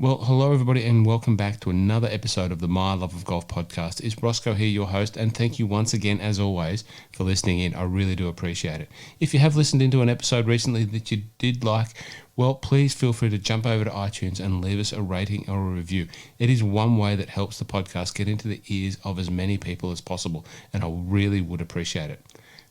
Well, hello everybody and welcome back to another episode of the My Love of Golf podcast. It's Roscoe here, your host, and thank you once again, as always, for listening in. I really do appreciate it. If you have listened into an episode recently that you did like, well, please feel free to jump over to iTunes and leave us a rating or a review. It is one way that helps the podcast get into the ears of as many people as possible, and I really would appreciate it.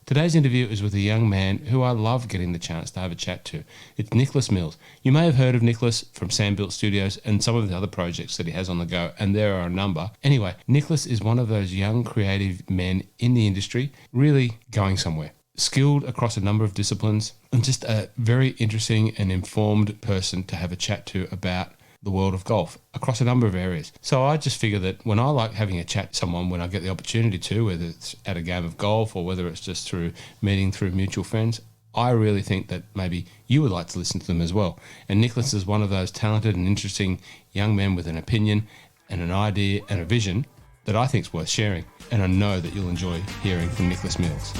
Today's interview is with a young man who I love getting the chance to have a chat to. It's Nicklaus Mills. You may have heard of Nicklaus from Sandbuilt Studios and some of the other projects that he has on the go, and there are a number. Anyway, Nicklaus is one of those young creative men in the industry, really going somewhere. Skilled across a number of disciplines, and just a very interesting and informed person to have a chat to about the world of golf across a number of areas. So I just figure that when I like having a chat to someone, when I get the opportunity to, whether it's at a game of golf or whether it's just through meeting through mutual friends, I really think that maybe you would like to listen to them as well. And Nicklaus is one of those talented and interesting young men with an opinion and an idea and a vision that I think is worth sharing. And I know that you'll enjoy hearing from Nicklaus Mills.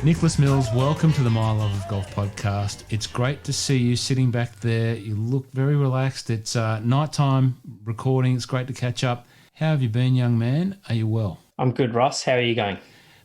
Nicklaus Mills, welcome to the My Love of Golf podcast. It's great to see you sitting back there. You look very relaxed. It's nighttime recording. It's great to catch up. How have you been, young man? Are you well? I'm good, Ross. How are you going?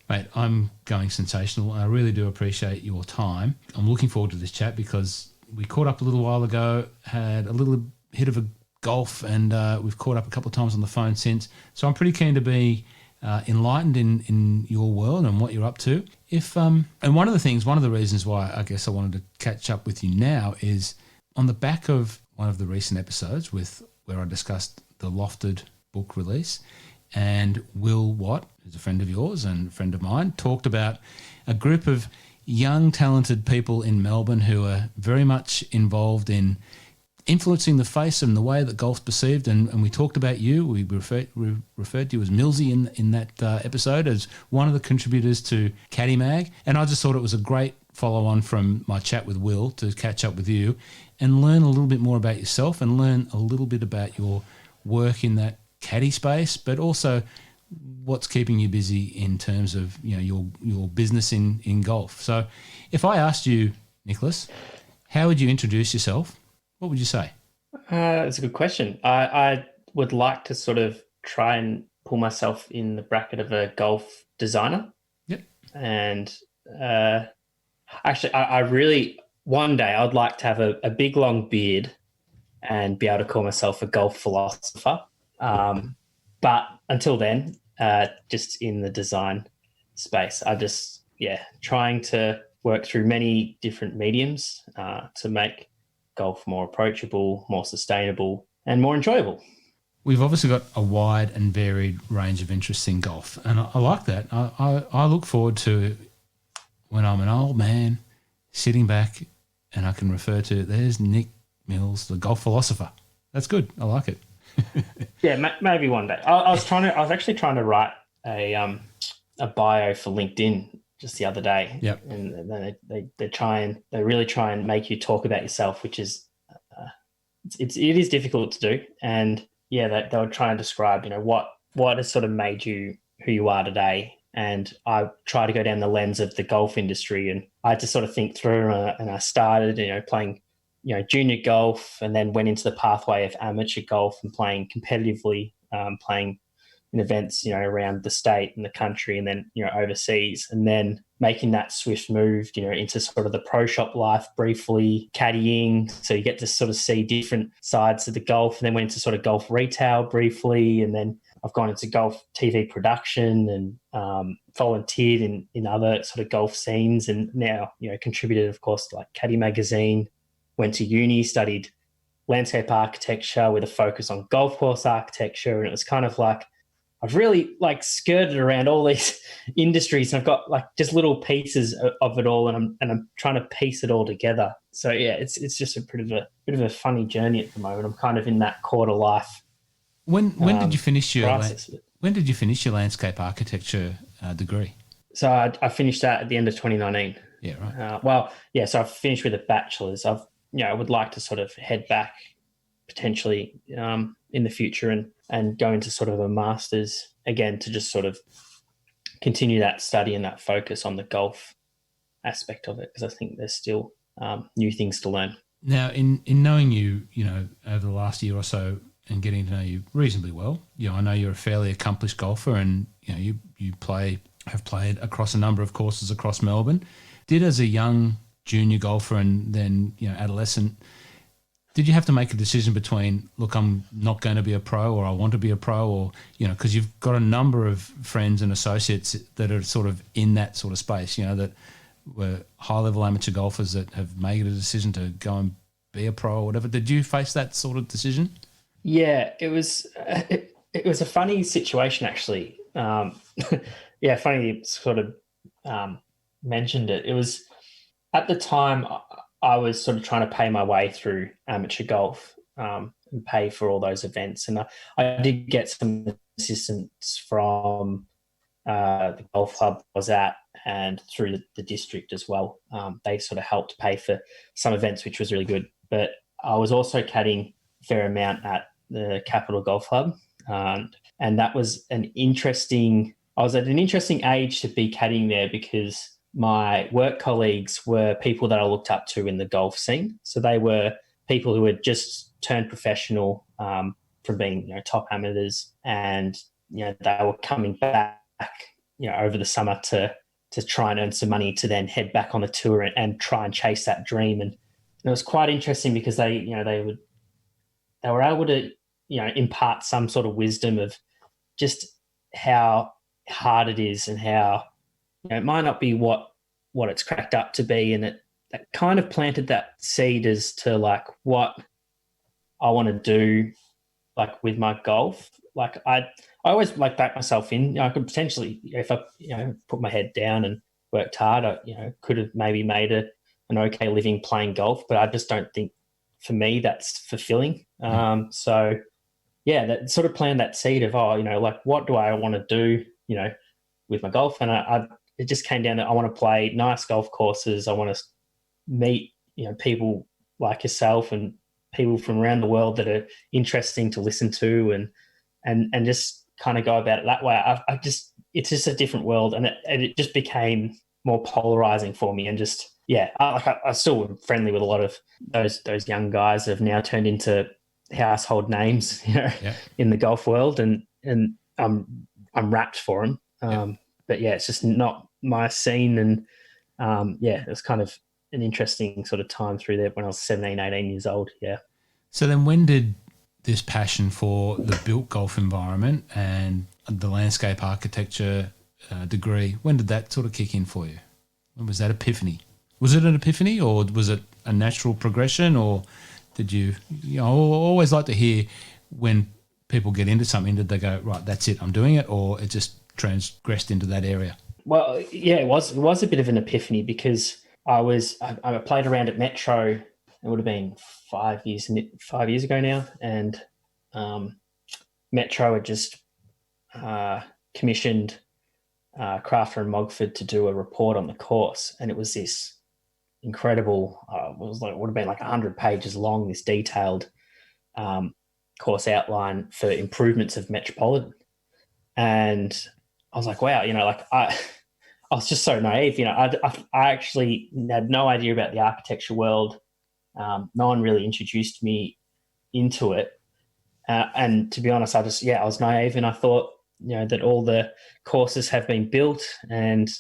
Mate, I'm going sensational. I really do appreciate your time. I'm looking forward to this chat because we caught up a little while ago, had a little hit of a golf, and we've caught up a couple of times on the phone since. So I'm pretty keen to be enlightened in your world and what you're up to. And one of the reasons why I guess I wanted to catch up with you now is on the back of one of the recent episodes where I discussed the Lofted book release, and Will Watt, who's a friend of yours and a friend of mine, talked about a group of young, talented people in Melbourne who are very much involved in influencing the face and the way that golf's perceived, and we talked about you. We referred to you as Millsy in that episode as one of the contributors to Caddy Mag, and I just thought it was a great follow-on from my chat with Will to catch up with you and learn a little bit more about yourself and learn a little bit about your work in that caddy space, but also what's keeping you busy in terms of your business in golf. So if I asked you, Nicklaus, how would you introduce yourself? What would you say? That's a good question. I would like to sort of try and pull myself in the bracket of a golf designer. Yep. And actually, I really, one day I'd like to have a big, long beard and be able to call myself a golf philosopher. But until then, just in the design space, trying to work through many different mediums to make golf more approachable, more sustainable, and more enjoyable. We've obviously got a wide and varied range of interests in golf, and I like that. I look forward to when I'm an old man sitting back and I can refer to, there's Nick Mills, the golf philosopher. That's good. I like it. Yeah, maybe one day. I was actually trying to write a bio for LinkedIn just the other day. Yep. And then they really try and make you talk about yourself, which is it is difficult to do. And yeah, they would try and describe, what has sort of made you who you are today. And I try to go down the lens of the golf industry, and I had to sort of think through, and I started, playing, junior golf, and then went into the pathway of amateur golf and playing competitively, playing in events, around the state and the country, and then, overseas, and then making that swift move, into sort of the pro shop life briefly, caddying. So you get to sort of see different sides of the golf, and then went into sort of golf retail briefly. And then I've gone into golf TV production and volunteered in other sort of golf scenes, and now, contributed, of course, to like Caddy magazine, went to uni, studied landscape architecture with a focus on golf course architecture. And it was kind of like, I've really skirted around all these industries, and I've got just little pieces of it all, and I'm trying to piece it all together. So yeah, it's just a bit of a funny journey at the moment. I'm kind of in that quarter life. When did you finish your process. When did you finish your landscape architecture degree? So I finished that at the end of 2019. Yeah, right. So I've finished with a bachelor's. I would like to sort of head back potentially in the future and go into sort of a master's again to just sort of continue that study and that focus on the golf aspect of it, because I think there's still new things to learn. Now, in knowing you, over the last year or so and getting to know you reasonably well, I know you're a fairly accomplished golfer, and you have played across a number of courses across Melbourne. Did as a young junior golfer and then adolescent, did you have to make a decision between, look, I'm not going to be a pro, or I want to be a pro, or because you've got a number of friends and associates that are sort of in that sort of space, that were high-level amateur golfers that have made a decision to go and be a pro or whatever. Did you face that sort of decision? Yeah, it was a funny situation, actually. Yeah, funny you sort of mentioned it. It was at the time I was sort of trying to pay my way through amateur golf and pay for all those events. And I did get some assistance from the golf club I was at and through the district as well. They sort of helped pay for some events, which was really good. But I was also caddying a fair amount at the Capital Golf Club. And that was I was at an interesting age to be caddying there, because my work colleagues were people that I looked up to in the golf scene. So they were people who had just turned professional from being top amateurs, and they were coming back over the summer to try and earn some money to then head back on the tour and try and chase that dream. And it was quite interesting because they were able to impart some sort of wisdom of just how hard it is, and how it might not be what it's cracked up to be. And that kind of planted that seed as to like what I want to do, like with my golf. Like I always like back myself in. I could potentially, if I put my head down and worked hard, I could have maybe made an okay living playing golf. But I just don't think for me that's fulfilling. So yeah, that sort of planted that seed of like what do I want to do with my golf. And it just came down to I want to play nice golf courses. I want to meet people like yourself and people from around the world that are interesting to listen to, and just kind of go about it that way. It's just a different world, and it just became more polarizing for me. And just I still am friendly with a lot of those young guys that have now turned into household names in the golf world, and I'm rapt for them. But yeah, it's just not my scene. And it was kind of an interesting sort of time through there when I was 17, 18 years old. Yeah. So then when did this passion for the built golf environment and the landscape architecture degree, when did that sort of kick in for you? When was that epiphany? Was it an epiphany, or was it a natural progression, or did you I always like to hear when people get into something, did they go, right, that's it, I'm doing it, or it just transgressed into that area? Well, yeah, it was a bit of an epiphany, because I played around at Metro. It would have been 5 years ago now, and Metro had just commissioned Crafter and Mogford to do a report on the course, and it was this incredible. Would have been like 100 pages long. This detailed course outline for improvements of Metropolitan, and I was like, wow, I was just so naive. I actually had no idea about the architecture world. No one really introduced me into it. And to be honest, I was naive, and I thought, that all the courses have been built and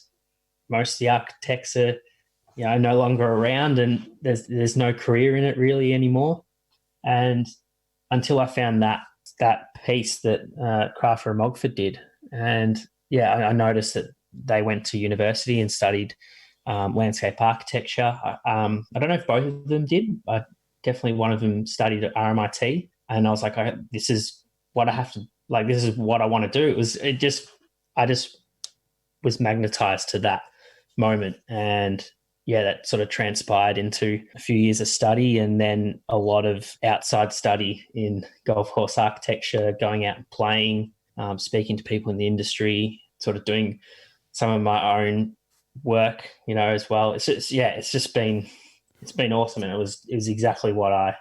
most of the architects are, no longer around, and there's no career in it really anymore. And until I found that piece that Crafter and Mogford did. And I noticed that they went to university and studied landscape architecture. I don't know if both of them did. Definitely one of them studied at RMIT. And I was like, this is what I have to, like, this is what I want to do. I just was magnetized to that moment. And that sort of transpired into a few years of study, and then a lot of outside study in golf course architecture, going out and playing, speaking to people in the industry, sort of doing some of my own work, as well. It's been awesome, and it was exactly what I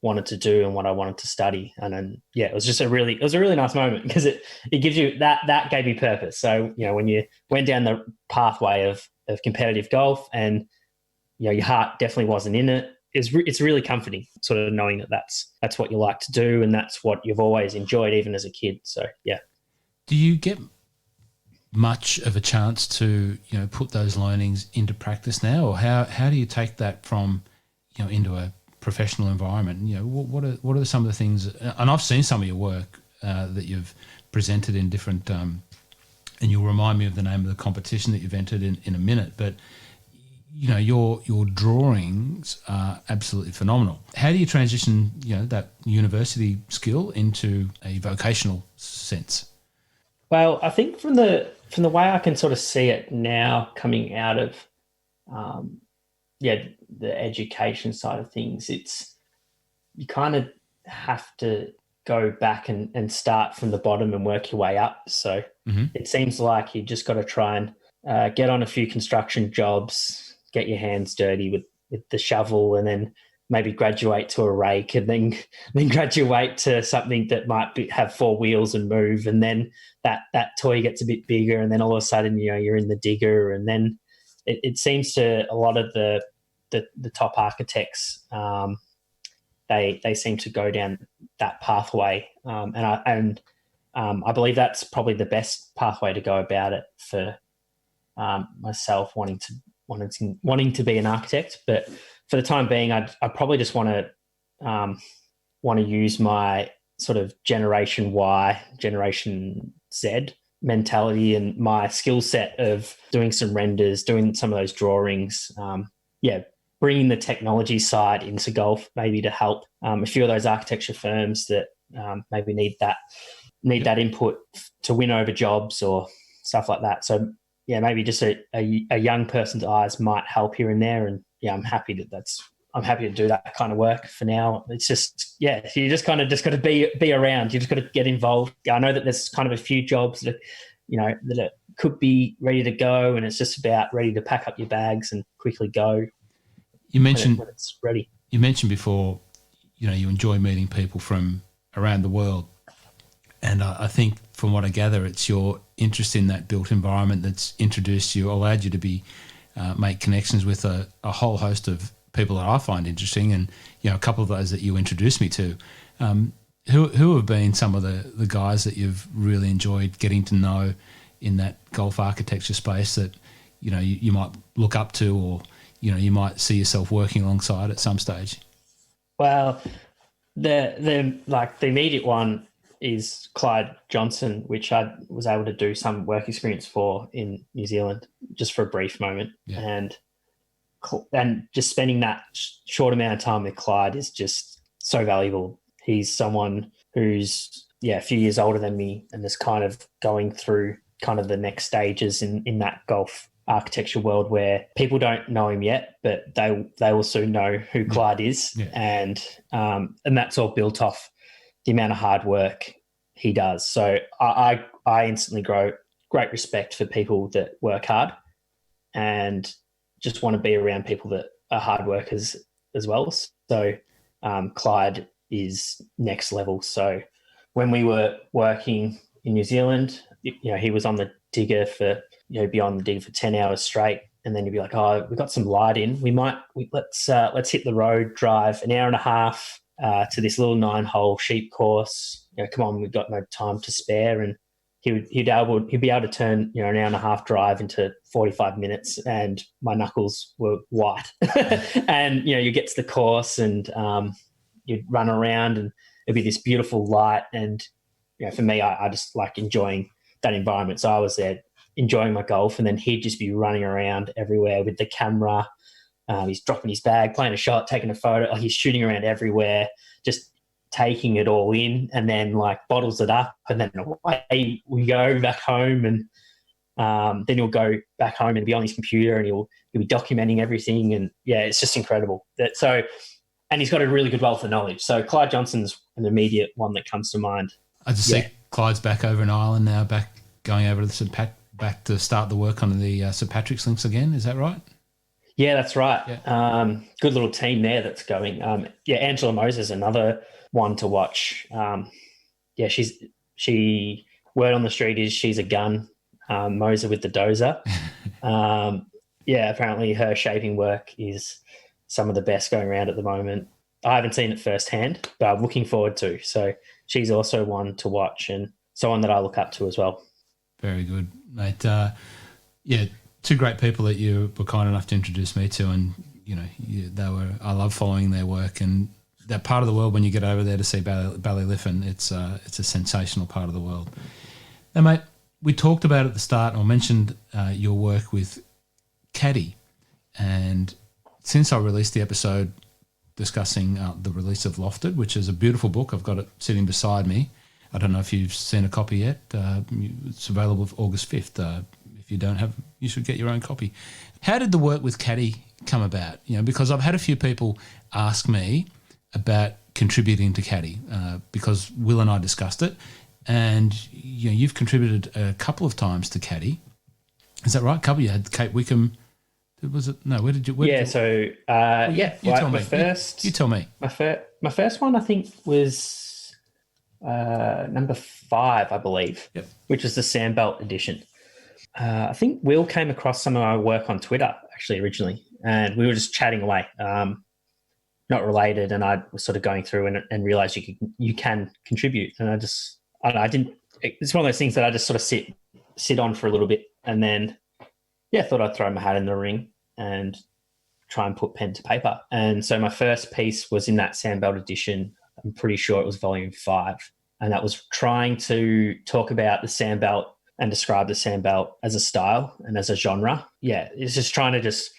wanted to do and what I wanted to study. And then, it was just a really nice moment because it gives you that gave you purpose. So, when you went down the pathway of competitive golf and, your heart definitely wasn't in it, it's really comforting sort of knowing that that's what you like to do and that's what you've always enjoyed even as a kid. So, yeah. Do you get much of a chance to, put those learnings into practice now, or how do you take that from, into a professional environment? What are some of the things, and I've seen some of your work that you've presented in different, and you'll remind me of the name of the competition that you've entered in a minute, but your drawings are absolutely phenomenal. How do you transition, that university skill into a vocational sense? Well, I think from the way I can sort of see it now coming out of, the education side of things, you kind of have to go back and start from the bottom and work your way up. So It seems like you just got to try and get on a few construction jobs, get your hands dirty with the shovel, and then maybe graduate to a rake, and then graduate to something that might have four wheels and move, and then that toy gets a bit bigger, and then all of a sudden you're in the digger, and then it seems to a lot of the top architects, they seem to go down that pathway, and I believe that's probably the best pathway to go about it for myself wanting to be an architect. But for the time being, I probably just want to use my sort of Generation Y, Generation Z mentality and my skill set of doing some renders, doing some of those drawings. Bringing the technology side into golf, maybe to help a few of those architecture firms that maybe need that input to win over jobs or stuff like that. So maybe just a young person's eyes might help here and there. And I'm happy to do that kind of work for now. It's just, you just kind of just got to be around. You just got to get involved. I know that there's kind of a few jobs that, that could be ready to go, and it's just about ready to pack up your bags and quickly go. You mentioned when it's ready. You mentioned before, you enjoy meeting people from around the world. And I think from what I gather, it's your interest in that built environment that's introduced you, allowed you to make connections with a whole host of people that I find interesting, and a couple of those that you introduced me to. Who have been some of the guys that you've really enjoyed getting to know in that golf architecture space that you might look up to, or you might see yourself working alongside at some stage? Well, the immediate one is Clyde Johnson, which I was able to do some work experience for in New Zealand just for a brief moment. And just spending that short amount of time with Clyde is just so valuable. He's someone who's, a few years older than me and is kind of going through kind of the next stages in that golf architecture world where people don't know him yet, but they will soon know who Clyde is. And that's all built off the amount of hard work he does. So I instantly grow great respect for people that work hard and just want to be around people that are hard workers as well. So Clyde is next level. So when we were working in New Zealand, he was on the digger for, be on the digger for 10 hours straight. And then you'd be like, oh, we've got some light in. Let's hit the road, drive an hour and a half to this little 9-hole sheep course. Come on, we've got no time to spare. And he'd be able to turn, an hour and a half drive into 45 minutes, and my knuckles were white. And, you get to the course and you'd run around and it'd be this beautiful light. And, for me, I just like enjoying that environment. So I was there enjoying my golf, and then he'd just be running around everywhere with the camera. He's dropping his bag, playing a shot, taking a photo. He's shooting around everywhere, just taking it all in, and then bottles it up, and then away we go back home. And then he'll go back home and be on his computer, and he'll be documenting everything. And it's just incredible. And he's got a really good wealth of knowledge. So Clyde Johnson's an immediate one that comes to mind. I just see Clyde's back over in Ireland now, back going over to the St. back to start the work on the St Patrick's links again. Is that right? Yeah, that's right. Yeah. Good little team there that's going. Angela Moses, another one to watch. She word on the street is she's a gun. Moser with the dozer. Apparently her shaping work is some of the best going around at the moment. I haven't seen it firsthand, but I'm looking forward to. So she's also one to watch and someone that I look up to as well. Very good, mate. Two great people that you were kind enough to introduce me to, and I love following their work, and that part of the world when you get over there to see Ballyliffin, it's a sensational part of the world. Now, mate, we talked about at the start, or mentioned your work with Caddy, and since I released the episode discussing the release of Lofted, which is a beautiful book, I've got it sitting beside me. I don't know if you've seen a copy yet. It's available for August 5th. If you don't have, you should get your own copy. How did the work with Caddy come about? Because I've had a few people ask me about contributing to Caddy because Will and I discussed it, and you've contributed a couple of times to Caddy. Is that right? You had Kate Wickham. Was it? No, where did you? You tell me. You tell me. My first one, I think, was number 5, I believe, yep. Which was the Sandbelt edition. I think Will came across some of my work on Twitter actually originally, and we were just chatting away. Not related, and I was sort of going through and realized you can contribute, and I didn't. It's one of those things that I just sort of sit on for a little bit, and then thought I'd throw my hat in the ring and try and put pen to paper. And so my first piece was in that Sandbelt edition. I'm pretty sure it was volume 5, and that was trying to talk about the Sandbelt and describe the Sandbelt as a style and as a genre. Yeah, it's just trying to just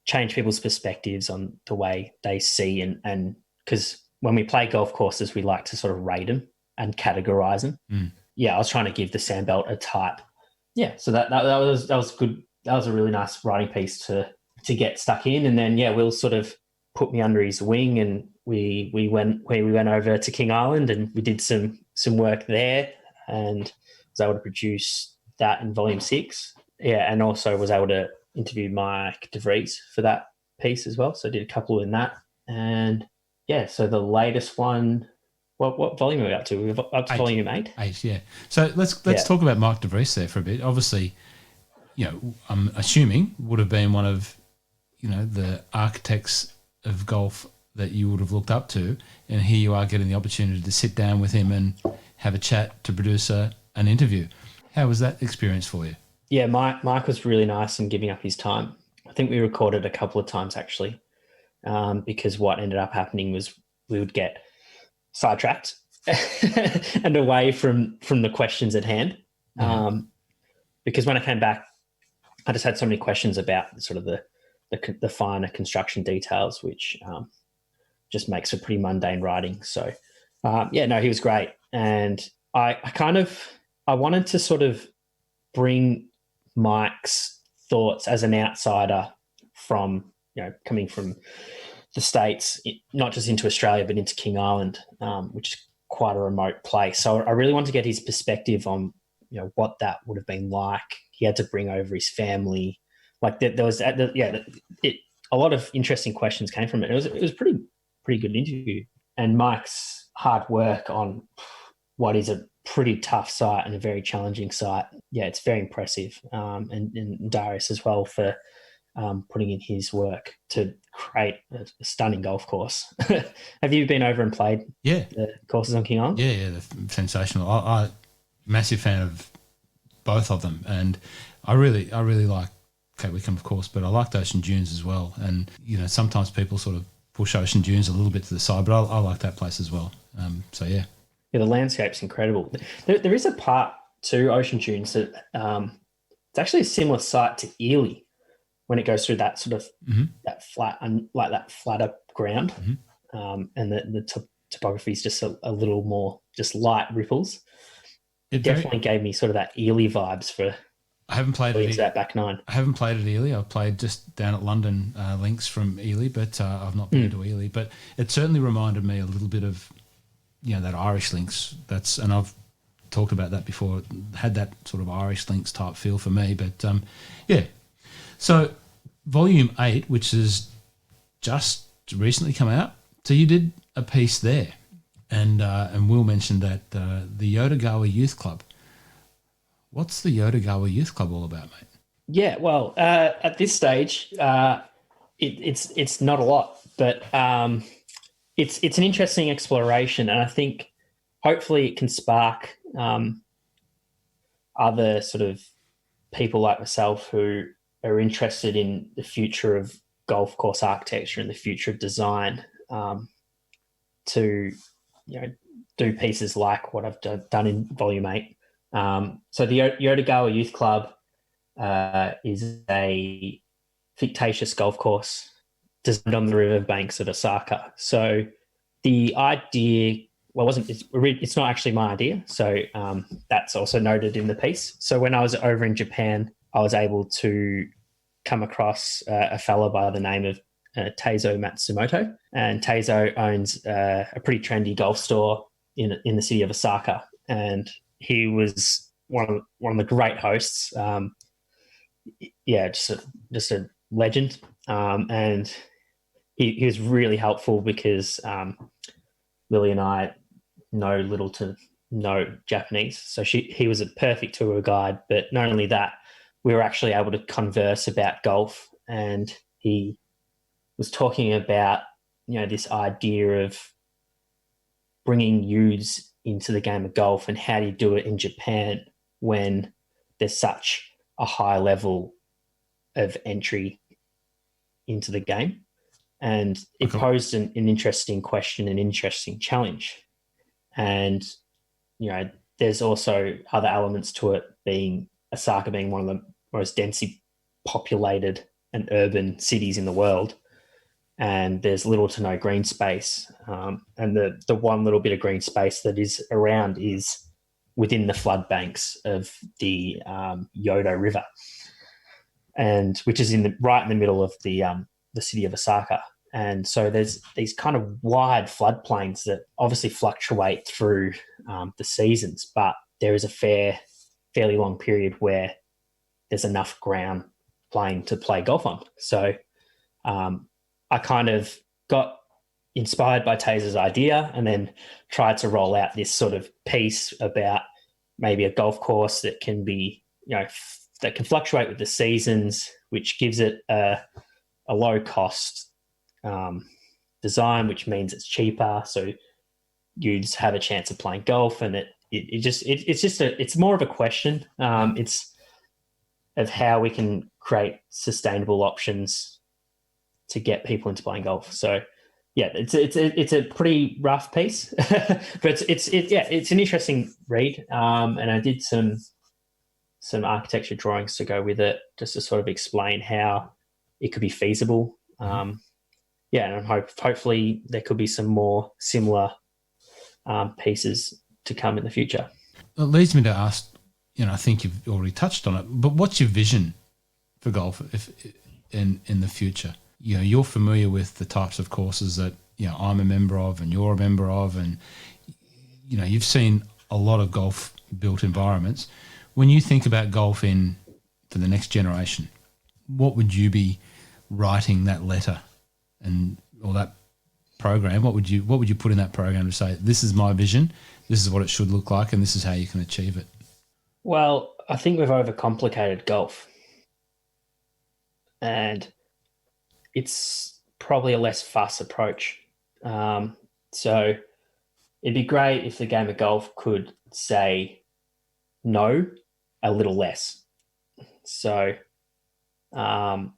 change people's perspectives on the way they see, and because when we play golf courses, we like to sort of rate them and categorize them. Yeah, I was trying to give the Sandbelt a type. Yeah, so that was good. That was a really nice writing piece to get stuck in, and then Will sort of put me under his wing, and we went over to King Island, and we did some work there, and was able to produce that in volume 6. Yeah, and also was able to interview Mike DeVries for that piece as well. So I did a couple in that, and so the latest one. What volume are we up to? We're up to 8. volume 8. 8, yeah. So let's talk about Mike DeVries there for a bit. Obviously, I'm assuming would have been one of, the architects of golf that you would have looked up to, and here you are getting the opportunity to sit down with him and have a chat to produce an interview. How was that experience for you? Yeah, Mike was really nice in giving up his time. I think we recorded a couple of times actually, because what ended up happening was we would get sidetracked and away from the questions at hand. Because when I came back, I just had so many questions about sort of the finer construction details, which just makes for pretty mundane writing. So, he was great. And I wanted to sort of bring Mike's thoughts as an outsider from, coming from the States, not just into Australia, but into King Island, which is quite a remote place. So I really wanted to get his perspective on, what that would have been like. He had to bring over his family. Like there was, a lot of interesting questions came from it. It was pretty good interview. And Mike's hard work on what is a pretty tough site and a very challenging site. Yeah, it's very impressive. And Darius as well for putting in his work to create a stunning golf course. Have you been over and played the courses on King Island? Yeah, they're sensational. I'm massive fan of both of them, and I really like Kate Wickham, of course, but I liked Ocean Dunes as well. And, sometimes people sort of push Ocean Dunes a little bit to the side, but I like that place as well. Yeah, the landscape's incredible. There is a part to Ocean Dunes that it's actually a similar site to Ely when it goes through that sort of that flat and like that flatter ground, and the topography is just a little more just light ripples. It definitely gave me sort of that Ely vibes for. I haven't played it. That back 9. I haven't played at Ely. I've played just down at London links from Ely, but I've not been to Ely. But it certainly reminded me a little bit of, that Irish links. And I've talked about that before. It had that sort of Irish Links type feel for me. But yeah, so volume 8, which has just recently come out. So you did a piece there, and Will mentioned that the Yotogawa Youth Club. What's the Yotogawa Youth Club all about, mate? Yeah, well, at this stage, it's not a lot, but it's an interesting exploration, and I think hopefully it can spark other sort of people like myself who are interested in the future of golf course architecture and the future of design to do pieces like what I've done in Volume 8. So the Yotogawa Youth Club is a fictitious golf course designed on the riverbanks of Osaka. So the idea, well, it's not actually my idea. So that's also noted in the piece. So when I was over in Japan, I was able to come across a fellow by the name of Teizo Matsumoto. And Teizo owns a pretty trendy golf store in the city of Osaka. And he was one of the great hosts. Just a legend. And he was really helpful because Lily and I know little to no Japanese. So he was a perfect tour guide. But not only that, we were actually able to converse about golf. And he was talking about, this idea of bringing youths into the game of golf and how do you do it in Japan when there's such a high level of entry into the game. And it posed an interesting question, an interesting challenge. And, there's also other elements to it, being Osaka being one of the most densely populated and urban cities in the world. And there's little to no green space. And the one little bit of green space that is around is within the flood banks of the Yodo River, and which is right in the middle of the city of Osaka. And so there's these kind of wide floodplains that obviously fluctuate through the seasons, but there is a fairly long period where there's enough ground playing to play golf on. So I kind of got inspired by Taser's idea and then tried to roll out this sort of piece about maybe a golf course that can be, that can fluctuate with the seasons, which gives it a low cost design, which means it's cheaper. So youths have a chance of playing golf, and it's more of a question. It's of how we can create sustainable options to get people into playing golf. So yeah, it's a pretty rough piece, but it's an interesting read. And I did some architecture drawings to go with it, just to sort of explain how it could be feasible. And hopefully there could be some more similar pieces to come in the future. It leads me to ask, I think you've already touched on it, but what's your vision for golf in the future? You're familiar with the types of courses that I'm a member of and you're a member of, and you've seen a lot of golf built environments. When you think about golf for the next generation, what would you be writing that letter or that program? What would you put in that program to say, this is my vision, this is what it should look like, and this is how you can achieve it? Well, I think we've overcomplicated golf, and it's probably a less fuss approach. So it'd be great if the game of golf could say no a little less. So, and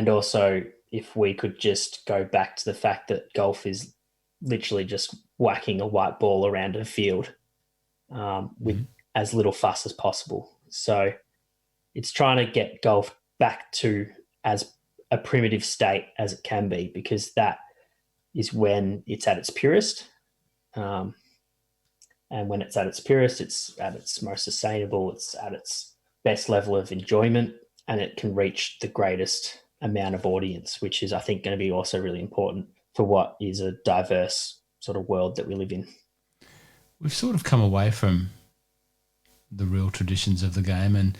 also if we could just go back to the fact that golf is literally just whacking a white ball around a field with as little fuss as possible. So it's trying to get golf back to as a primitive state as it can be, because that is when it's at its purest. And when it's at its purest, it's at its most sustainable, it's at its best level of enjoyment, and it can reach the greatest amount of audience, which is, I think, going to be also really important for what is a diverse sort of world that we live in. we've sort of come away from the real traditions of the game. And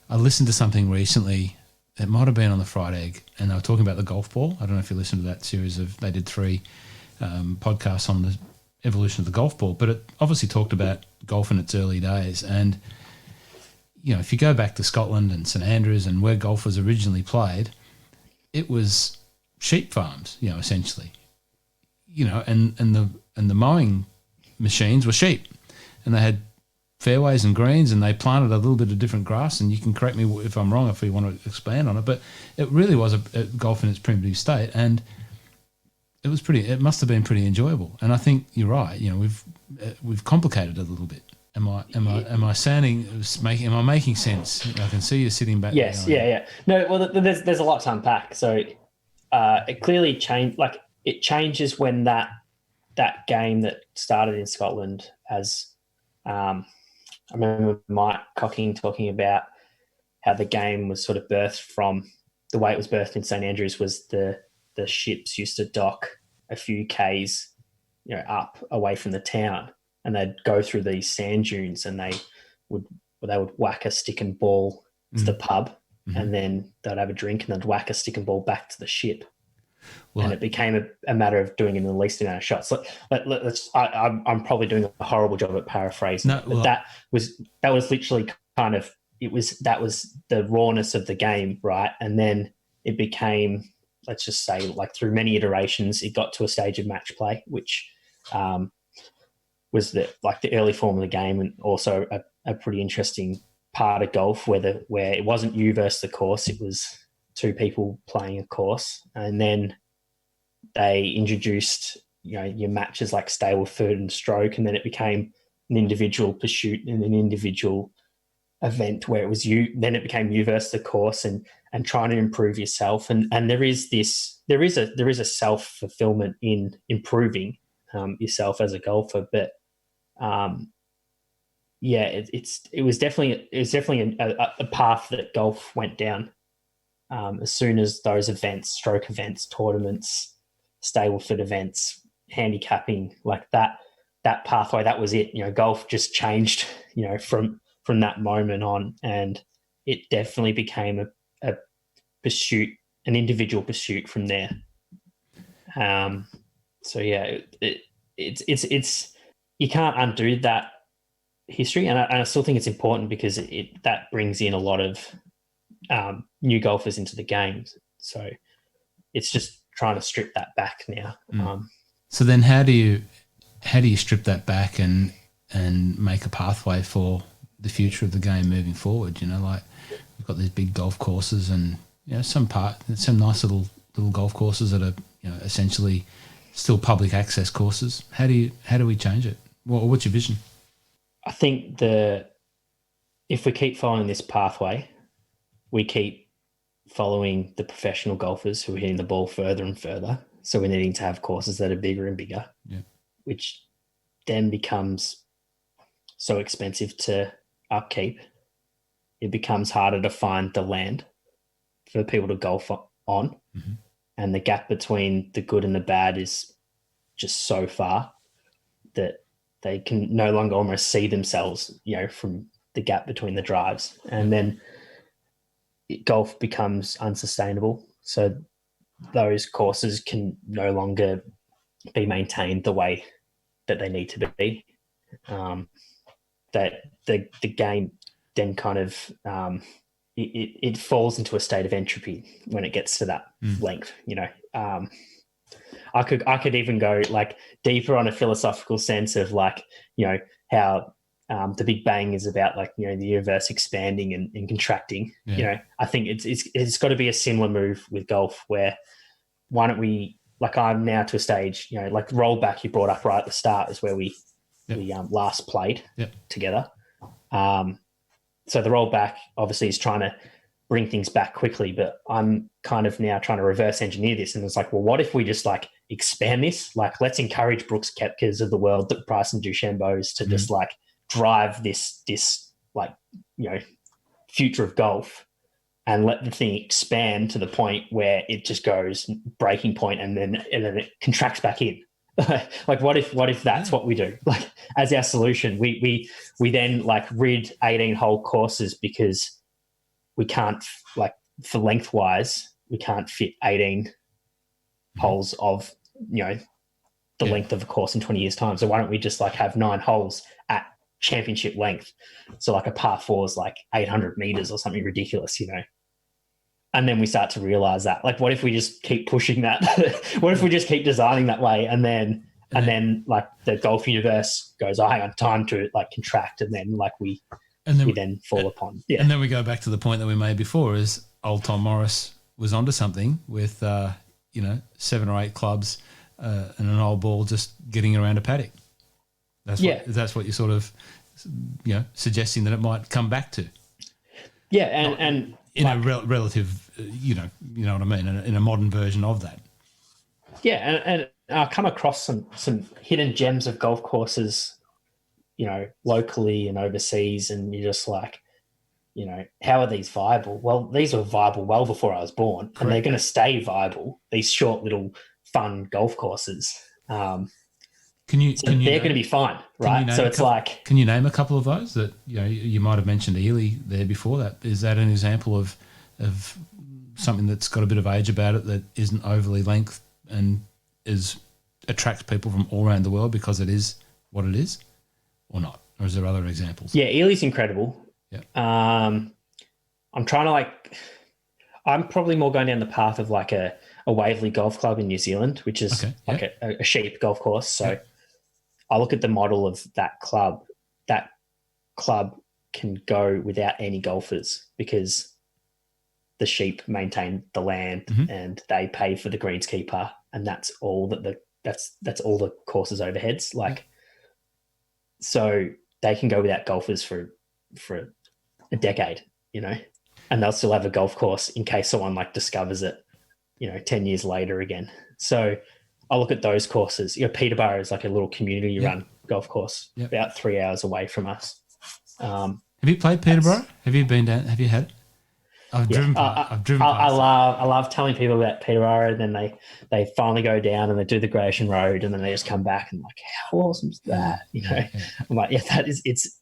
I listened to something recently. It might have been on the Fried Egg, and they were talking about the golf ball. I don't know if you listened to that series they did 3 podcasts on the evolution of the golf ball, but it obviously talked about golf in its early days. And, if you go back to Scotland and St Andrews and where golf was originally played, it was sheep farms, essentially, and the mowing machines were sheep, and they had fairways and greens, and they planted a little bit of different grass. And you can correct me if I'm wrong if you want to expand on it, but it really was a golf in its primitive state, and it must have been pretty enjoyable. And I think you're right. We've complicated it a little bit. Am I making sense? I can see you sitting back. Yes. there Yeah. No, well, there's a lot to unpack. So it clearly changed. Like, it changes when that game that started in Scotland as I remember Mike Cocking talking about how the game was sort of birthed from the way it was birthed in St Andrews was the ships used to dock a few Ks, up away from the town, and they'd go through these sand dunes, and they would whack a stick and ball to the pub, and then they'd have a drink, and they'd whack a stick and ball back to the ship. Well, and it became a matter of doing it in the least amount of shots. I'm probably doing a horrible job at paraphrasing. No, well, that was literally that was the rawness of the game, right? And then it became, let's just say, like through many iterations, it got to a stage of match play, which was the early form of the game, and also a pretty interesting part of golf where it wasn't you versus the course, it was 2 people playing a course. And then they introduced, your matches like Stableford and Stroke, and then it became an individual pursuit and an individual event where it was you. Then it became you versus the course, and trying to improve yourself. And there is a self-fulfillment in improving yourself as a golfer. But it was definitely a path that golf went down. As soon as those events, stroke events, tournaments, Stableford events, handicapping, like that pathway, that was it. Golf just changed, from that moment on, and it definitely became a pursuit, an individual pursuit from there. So yeah, it's you can't undo that history, and I still think it's important because that brings in a lot of new golfers into the game. So it's just trying to strip that back now. So then how do you strip that back and make a pathway for the future of the game moving forward? Like we've got these big golf courses, and some nice little golf courses that are essentially still public access courses. How do we change it? What's your vision? I think if we keep following this pathway, we keep following the professional golfers who are hitting the ball further and further. So we're needing to have courses that are bigger and bigger, which then becomes so expensive to upkeep. It becomes harder to find the land for people to golf on. Mm-hmm. And the gap between the good and the bad is just so far that they can no longer almost see themselves, from the gap between the drives. And then golf becomes unsustainable. So those courses can no longer be maintained the way that they need to be. That the game then kind of it falls into a state of entropy when it gets to that length. I could even go like deeper on a philosophical sense of how the Big Bang is about the universe expanding and contracting. I think it's got to be a similar move with golf where why don't we, I'm now to a stage, rollback you brought up right at the start is where we last played together. So the rollback obviously is trying to bring things back quickly, but I'm kind of now trying to reverse engineer this. And it's well, what if we just expand this? Let's encourage Brooks Koepkas of the world, the Bryson DeChambeaus to just drive this future of golf and let the thing expand to the point where it just goes breaking point and then it contracts back in. Like what if that's what we do? Like as our solution, we then like rid 18-hole courses because we can't, like, for lengthwise, we can't fit 18 holes of, the length of a course in 20 years' time. So why don't we just like have 9 holes at championship length? So like a par 4 is like 800 meters or something ridiculous, And then we start to realize that, like, what if we just keep pushing that? What if we just keep designing that way, and then like the golf universe goes, hang on, time to like contract, and then like we then fall upon. Yeah. And then we go back to the point that we made before: is old Tom Morris was onto something with 7 or 8 clubs and an old ball just getting around a paddock. That's what you're sort of suggesting that it might come back to. Yeah, and in like, a relative, you know what I mean, in a modern version of that. Yeah, and I come across some hidden gems of golf courses, locally and overseas, and you're just like, how are these viable? Well, these were viable well before I was born. Correct. And they're going to stay viable, these short little fun golf courses. They're going to be fine, right? So it's like... Can you name a couple of those that, you might have mentioned Ely there before that? Is that an example of something that's got a bit of age about it that isn't overly length and attracts people from all around the world because it is what it is, or not? Or is there other examples? Yeah, Ely's incredible. Yeah. I'm trying to I'm probably more going down the path of like a Waverley Golf Club in New Zealand, which is a sheep golf course. So I look at the model of that club. That club can go without any golfers because the sheep maintain the land and they pay for the greenskeeper, and that's all that's all the course's overheads. So they can go without golfers for a decade, and they'll still have a golf course in case someone like discovers it, 10 years later again. So I look at those courses. Peterborough is like a little community run golf course about 3 hours away from us. Have you played Peterborough? Have you been down? Have you had it? I've driven past. I love telling people about Peterborough, and then they finally go down and they do the Gratian Road, and then they just come back and like, how awesome is that? I'm like, that is, it's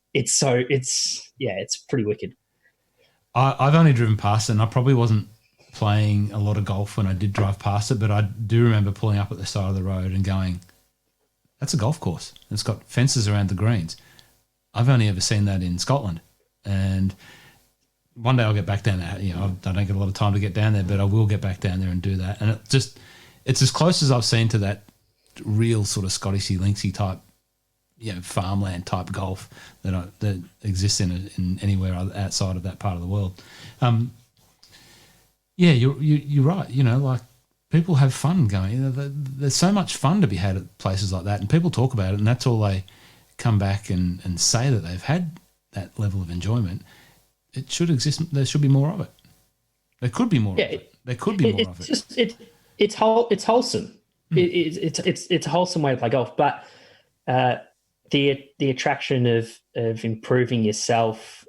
pretty wicked. I've only driven past it, and I probably wasn't playing a lot of golf when I did drive past it, but I do remember pulling up at the side of the road and going, that's a golf course. It's got fences around the greens. I've only ever seen that in Scotland, and one day I'll get back down there. I don't get a lot of time to get down there, but I will get back down there and do that. And it's as close as I've seen to that real sort of Scottishy, linksy type, farmland type golf that exists in anywhere outside of that part of the world. You're right. Like people have fun going. There's so much fun to be had at places like that, and people talk about it, and that's all they come back and say, that they've had that level of enjoyment. It should exist. There should be more of it. There could be more of it. There could be more of it. It's wholesome. It's a wholesome way to play golf, but the attraction of improving yourself,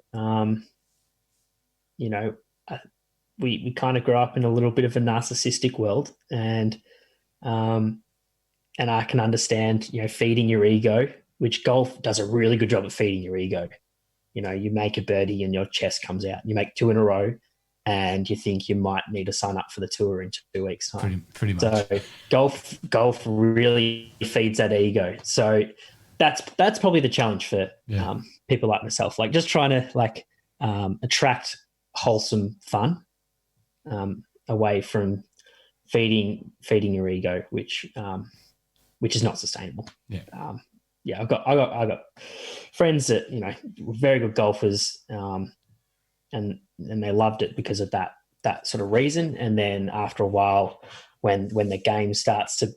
we kind of grow up in a little bit of a narcissistic world, and I can understand, feeding your ego, which golf does a really good job at feeding your ego. You make a birdie and your chest comes out. You make 2 in a row, and you think you might need to sign up for the tour in 2 weeks' time. Pretty much. So golf really feeds that ego. So that's probably the challenge for people like myself, like just trying to attract wholesome fun away from feeding your ego, which is not sustainable. I've got friends that were very good golfers, and they loved it because of that sort of reason. And then after a while, when the game starts to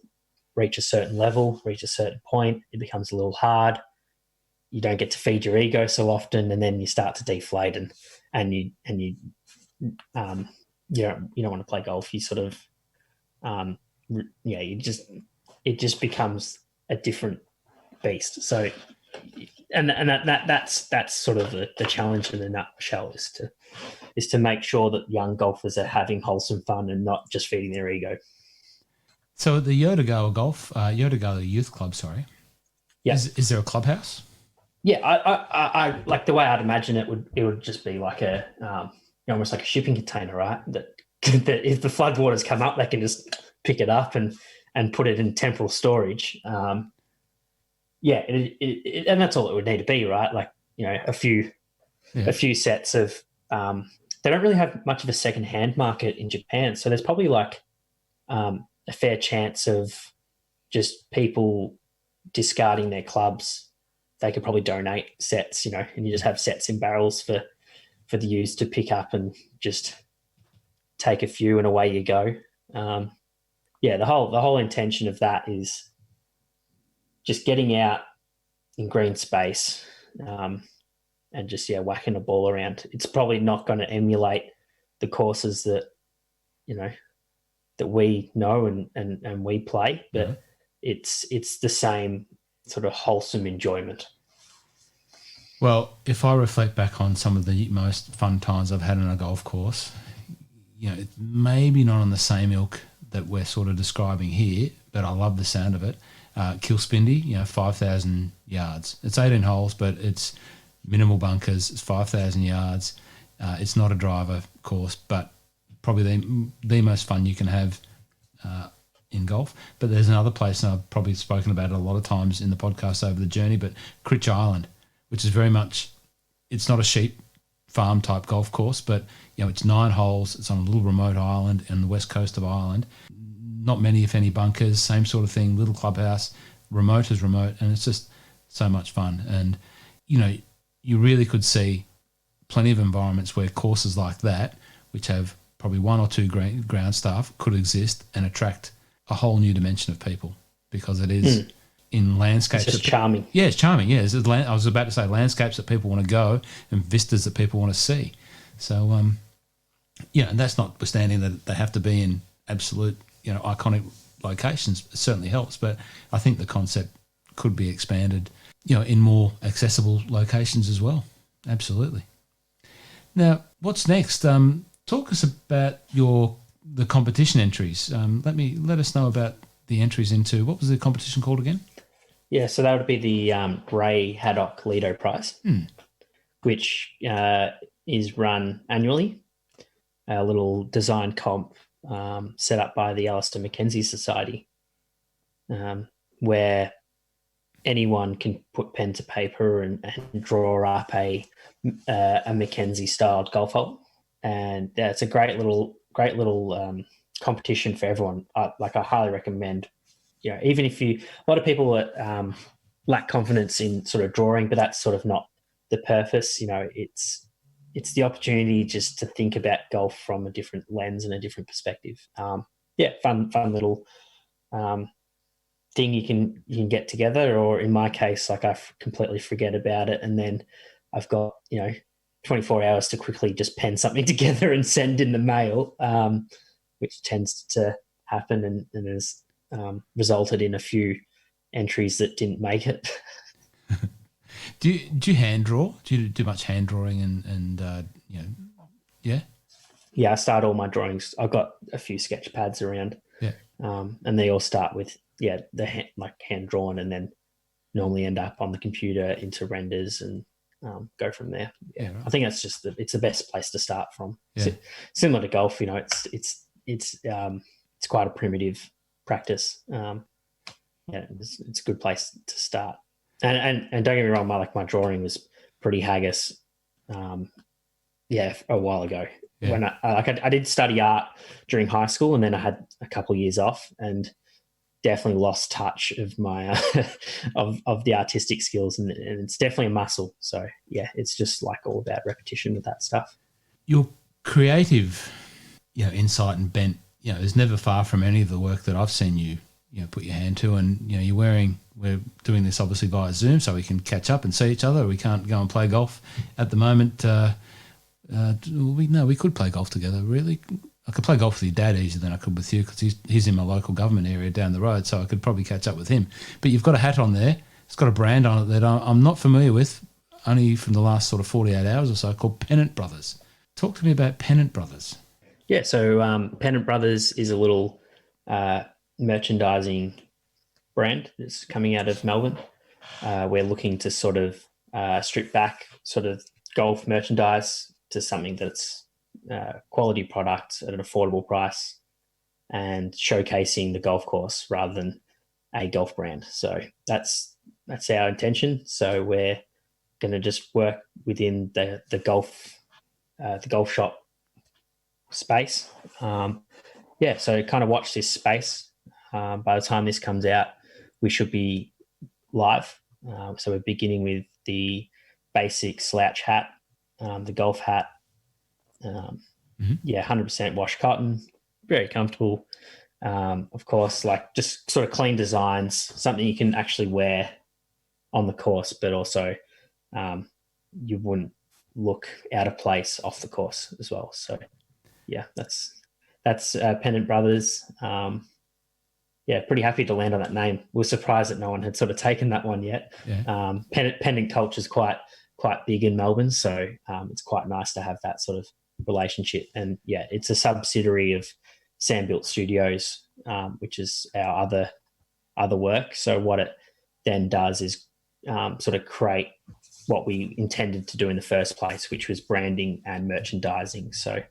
reach a certain level, reach a certain point, it becomes a little hard. You don't get to feed your ego so often, and then you start to deflate, and you don't want to play golf. You sort of it just becomes a different beast. So that's sort of the challenge in a nutshell, is to make sure that young golfers are having wholesome fun and not just feeding their ego. So at the Yoda Youth Club, sorry. Yeah. Is there a clubhouse? Yeah, I like the way I'd imagine it would just be like a almost like a shipping container, right? That if the floodwaters come up, they can just pick it up and put it in temporal storage. And that's all it would need to be, right? Like a few sets of. They don't really have much of a second-hand market in Japan, so there's probably like a fair chance of just people discarding their clubs. They could probably donate sets, and you just have sets in barrels for the youth to pick up and just take a few and away you go. The whole intention of that is just getting out in green space and just whacking a ball around. It's probably not going to emulate the courses that that we know and we play, but it's the same sort of wholesome enjoyment. Well, if I reflect back on some of the most fun times I've had on a golf course, maybe not on the same ilk that we're sort of describing here, but I love the sound of it. Kilspindie, 5,000 yards. It's 18 holes, but it's minimal bunkers. It's 5,000 yards. It's not a driver course, but probably the most fun you can have in golf. But there's another place, and I've probably spoken about it a lot of times in the podcast over the journey, but Critch Island, which is very much, it's not a sheep farm type golf course, but it's 9 holes. It's on a little remote island on the west coast of Ireland. Not many, if any, bunkers, same sort of thing, little clubhouse, remote as remote, and it's just so much fun. And, you really could see plenty of environments where courses like that, which have probably 1 or 2 ground staff, could exist and attract a whole new dimension of people, because it is in landscapes. It's just charming. Yeah, it's charming. Yeah, I was about to say landscapes that people want to go and vistas that people want to see. So, and that's notwithstanding that they have to be in absolute, iconic locations. It certainly helps, but I think the concept could be expanded, in more accessible locations as well. Absolutely. Now, what's next? Talk us about the competition entries. Let us know about the entries into, what was the competition called again? Yeah, so that would be the Ray Haddock Lido Prize, which is run annually. A little design comp set up by the Alistair Mackenzie Society, where anyone can put pen to paper and draw up a Mackenzie-styled golf hole, and it's a great little competition for everyone. I highly recommend. Even if a lot of people lack confidence in sort of drawing, but that's sort of not the purpose. It's the opportunity just to think about golf from a different lens and a different perspective. Fun little thing you can get together, or in my case, I completely forget about it, and then I've got 24 hours to quickly just pen something together and send in the mail, which tends to happen and has resulted in a few entries that didn't make it. Do you hand draw? Do you do much hand drawing and yeah? Yeah, I start all my drawings. I've got a few sketch pads around. Yeah. And they all start with the hand drawn, and then normally end up on the computer into renders and go from there. Yeah, right. I think that's just it's the best place to start from. Yeah. Similar to golf, it's quite a primitive practice. It's a good place to start. And don't get me wrong, my drawing was pretty haggis. A while ago. Yeah. When I did study art during high school, and then I had a couple of years off, and definitely lost touch of my of the artistic skills, and it's definitely a muscle. So it's just all about repetition with that stuff. Your creative, insight and bent, is never far from any of the work that I've seen you put your hand to, and we're doing this obviously via Zoom, so we can catch up and see each other. We can't go and play golf at the moment. We could play golf together, really. I could play golf with your dad easier than I could with you, because he's in my local government area down the road, so I could probably catch up with him. But you've got a hat on there. It's got a brand on it that I'm not familiar with, only from the last sort of 48 hours or so, called Pennant Brothers. Talk to me about Pennant Brothers. Yeah, so Pennant Brothers is a little merchandising brand that's coming out of Melbourne. We're looking to sort of strip back sort of golf merchandise to something that's quality product at an affordable price and showcasing the golf course rather than a golf brand. So that's our intention. So we're going to just work within the golf shop space. So kind of watch this space. By the time this comes out, we should be live. So we're beginning with the basic slouch hat, the golf hat. 100% wash cotton, very comfortable. Of course, like just sort of clean designs, something you can actually wear on the course, but also you wouldn't look out of place off the course as well. So yeah, that's Pennant Brothers. Pretty happy to land on that name. We're surprised that no one had sort of taken that one yet. Yeah. Pennant culture is quite big in Melbourne, so it's quite nice to have that sort of relationship. And yeah, it's a subsidiary of Sandbuilt Studios, which is our other work. So what it then does is sort of create what we intended to do in the first place, which was branding and merchandising. So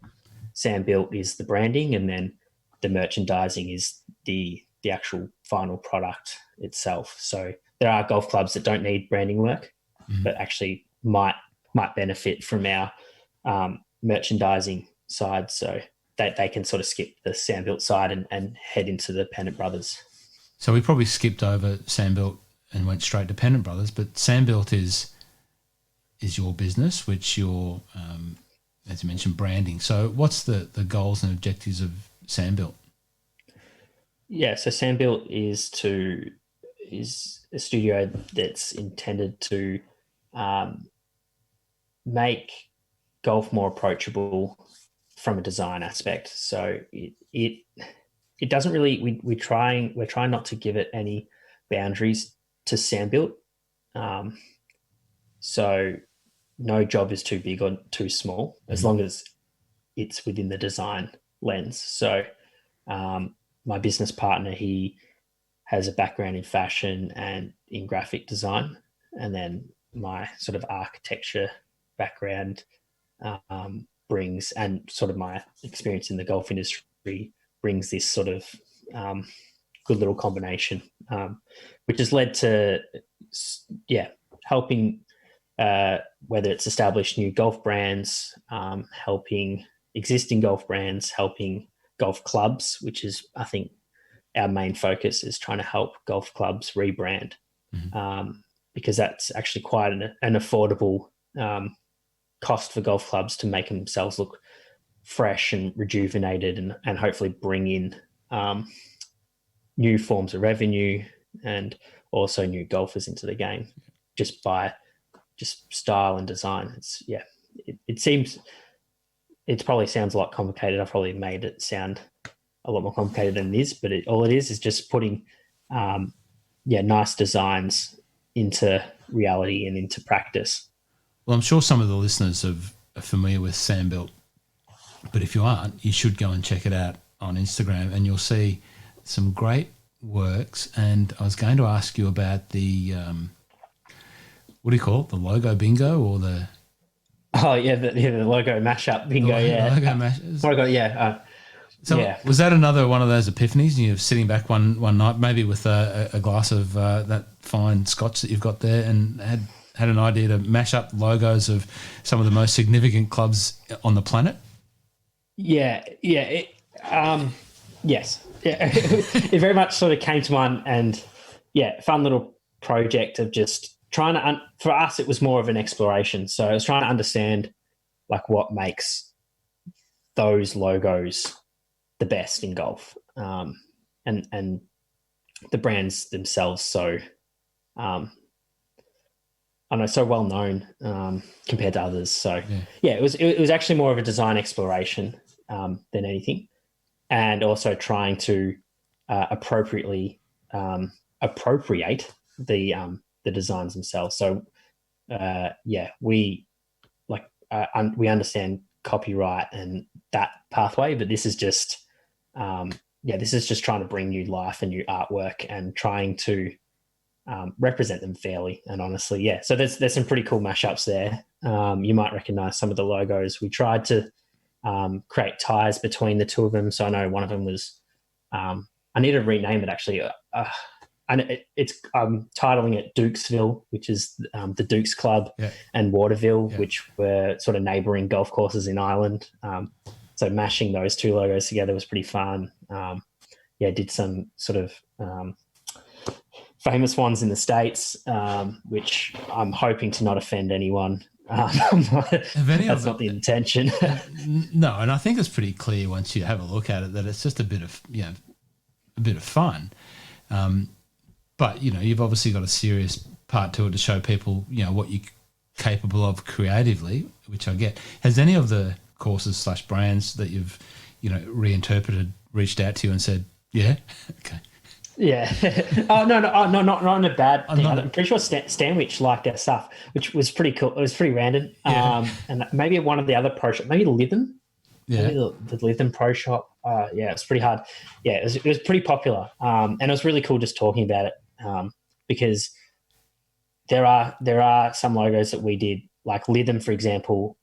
Sandbuilt is the branding, and then the merchandising is the actual final product itself. So there are golf clubs that don't need branding work, but actually might benefit from our merchandising side, so that they can sort of skip the Sandbuilt side and head into the Pennant Brothers. So we probably skipped over Sandbuilt and went straight to Pennant Brothers, but Sandbuilt is your business, which you're, as you mentioned, branding. So what's the goals and objectives of Sandbuilt? Yeah, so Sandbuilt is a studio that's intended to make golf more approachable from a design aspect. So it doesn't really, we're trying not to give it any boundaries to Sandbuilt. So no job is too big or too small, as long as it's within the design lens. So my business partner, he has a background in fashion and in graphic design. And then my sort of architecture background brings, and sort of my experience in the golf industry brings this sort of good little combination, which has led to, helping whether it's establish new golf brands, helping existing golf brands, helping golf clubs, which is, I think, our main focus is trying to help golf clubs rebrand, because that's actually quite an affordable cost for golf clubs to make themselves look fresh and rejuvenated, and hopefully bring in new forms of revenue and also new golfers into the game just by style and design. It probably sounds a lot complicated. I've probably made it sound a lot more complicated than it is, but all it is just putting nice designs into reality and into practice. Well, I'm sure some of the listeners are familiar with Sandbuilt, but if you aren't, you should go and check it out on Instagram, and you'll see some great works. And I was going to ask you about the what do you call it? The logo bingo, or the the logo mashup bingo. Logo mashup. So was that another one of those epiphanies? You're sitting back one night, maybe with a glass of that fine scotch that you've got there, and had an idea to mash up logos of some of the most significant clubs on the planet? Yes. It very much sort of came to mind, and fun little project of just trying to, for us, it was more of an exploration. So I was trying to understand like what makes those logos the best in golf, and the brands themselves. So, I know, so well known compared to others. So it was actually more of a design exploration than anything, and also trying to appropriately appropriate the designs themselves. So we understand copyright and that pathway, but this is just this is just trying to bring new life and new artwork and trying to represent them fairly and honestly. Yeah, so there's some pretty cool mashups there. You might recognize some of the logos. We tried to create ties between the two of them. So I know one of them was, I need to rename it actually. And I'm titling it Dukesville, which is the Dukes Club, and Waterville, which were sort of neighbouring golf courses in Ireland. So mashing those two logos together was pretty fun. Did some sort of famous ones in the States, which I'm hoping to not offend anyone. That's not the intention. No, and I think it's pretty clear once you have a look at it that it's just a bit of fun. But you've obviously got a serious part to it to show people what you're capable of creatively, which I get. Has any of the courses / brands that you've reinterpreted reached out to you and said, yeah, okay? Yeah. Oh no, not in a bad thing. I'm pretty sure Stanwich liked our stuff, which was pretty cool. It was pretty random. And maybe one of the other pro shop, maybe Lytham. Yeah. Maybe the Lytham Pro Shop. It was pretty hard. Yeah, it was pretty popular. And it was really cool just talking about it. Because there are some logos that we did, like Lytham, for example.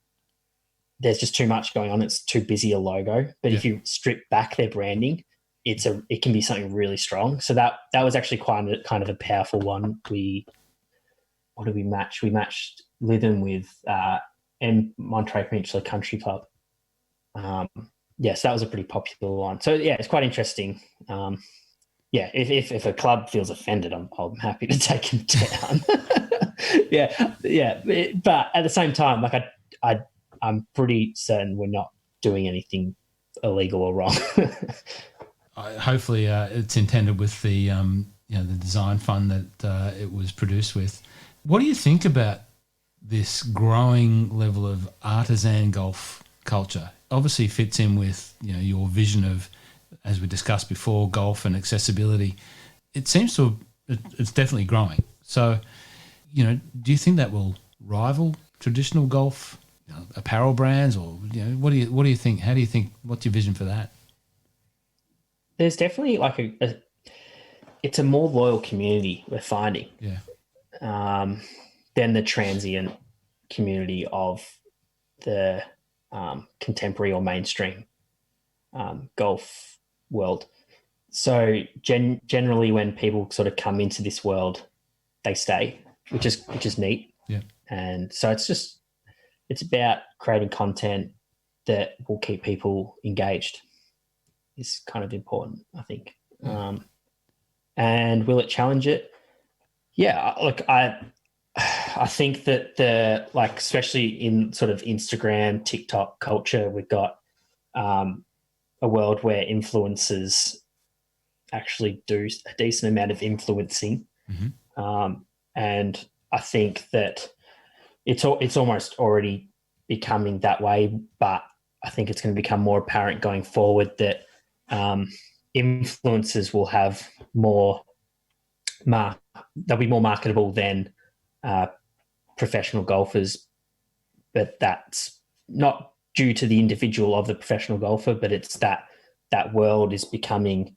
There's just too much going on. It's too busy a logo. But if you strip back their branding, it can be something really strong. So that was actually kind of a powerful one. What did we match? We matched Lytham with Monterey Peninsula Country Club. So that was a pretty popular one. So it's quite interesting. If a club feels offended, I'm happy to take them down. But at the same time, like I'm pretty certain we're not doing anything illegal or wrong. Hopefully, it's intended with the the design fund that it was produced with. What do you think about this growing level of artisan golf culture? Obviously, fits in with your vision of, as we discussed before, golf and accessibility. It seems to it's definitely growing. So, do you think that will rival traditional golf apparel brands, or what do you think? How do you think? What's your vision for that? There's definitely like it's a more loyal community we're finding, than the transient community of the contemporary or mainstream golf world. So generally, when people sort of come into this world, they stay, which is neat. Yeah, and so it's about creating content that will keep people engaged. Is kind of important, I think. And will it challenge it? Yeah, look, I think that especially in sort of Instagram, TikTok culture, we've got a world where influencers actually do a decent amount of influencing. Mm-hmm. And I think that it's almost already becoming that way, but I think it's going to become more apparent going forward that influencers will have more they'll be more marketable than professional golfers, but that's not due to the individual of the professional golfer, but it's that world is becoming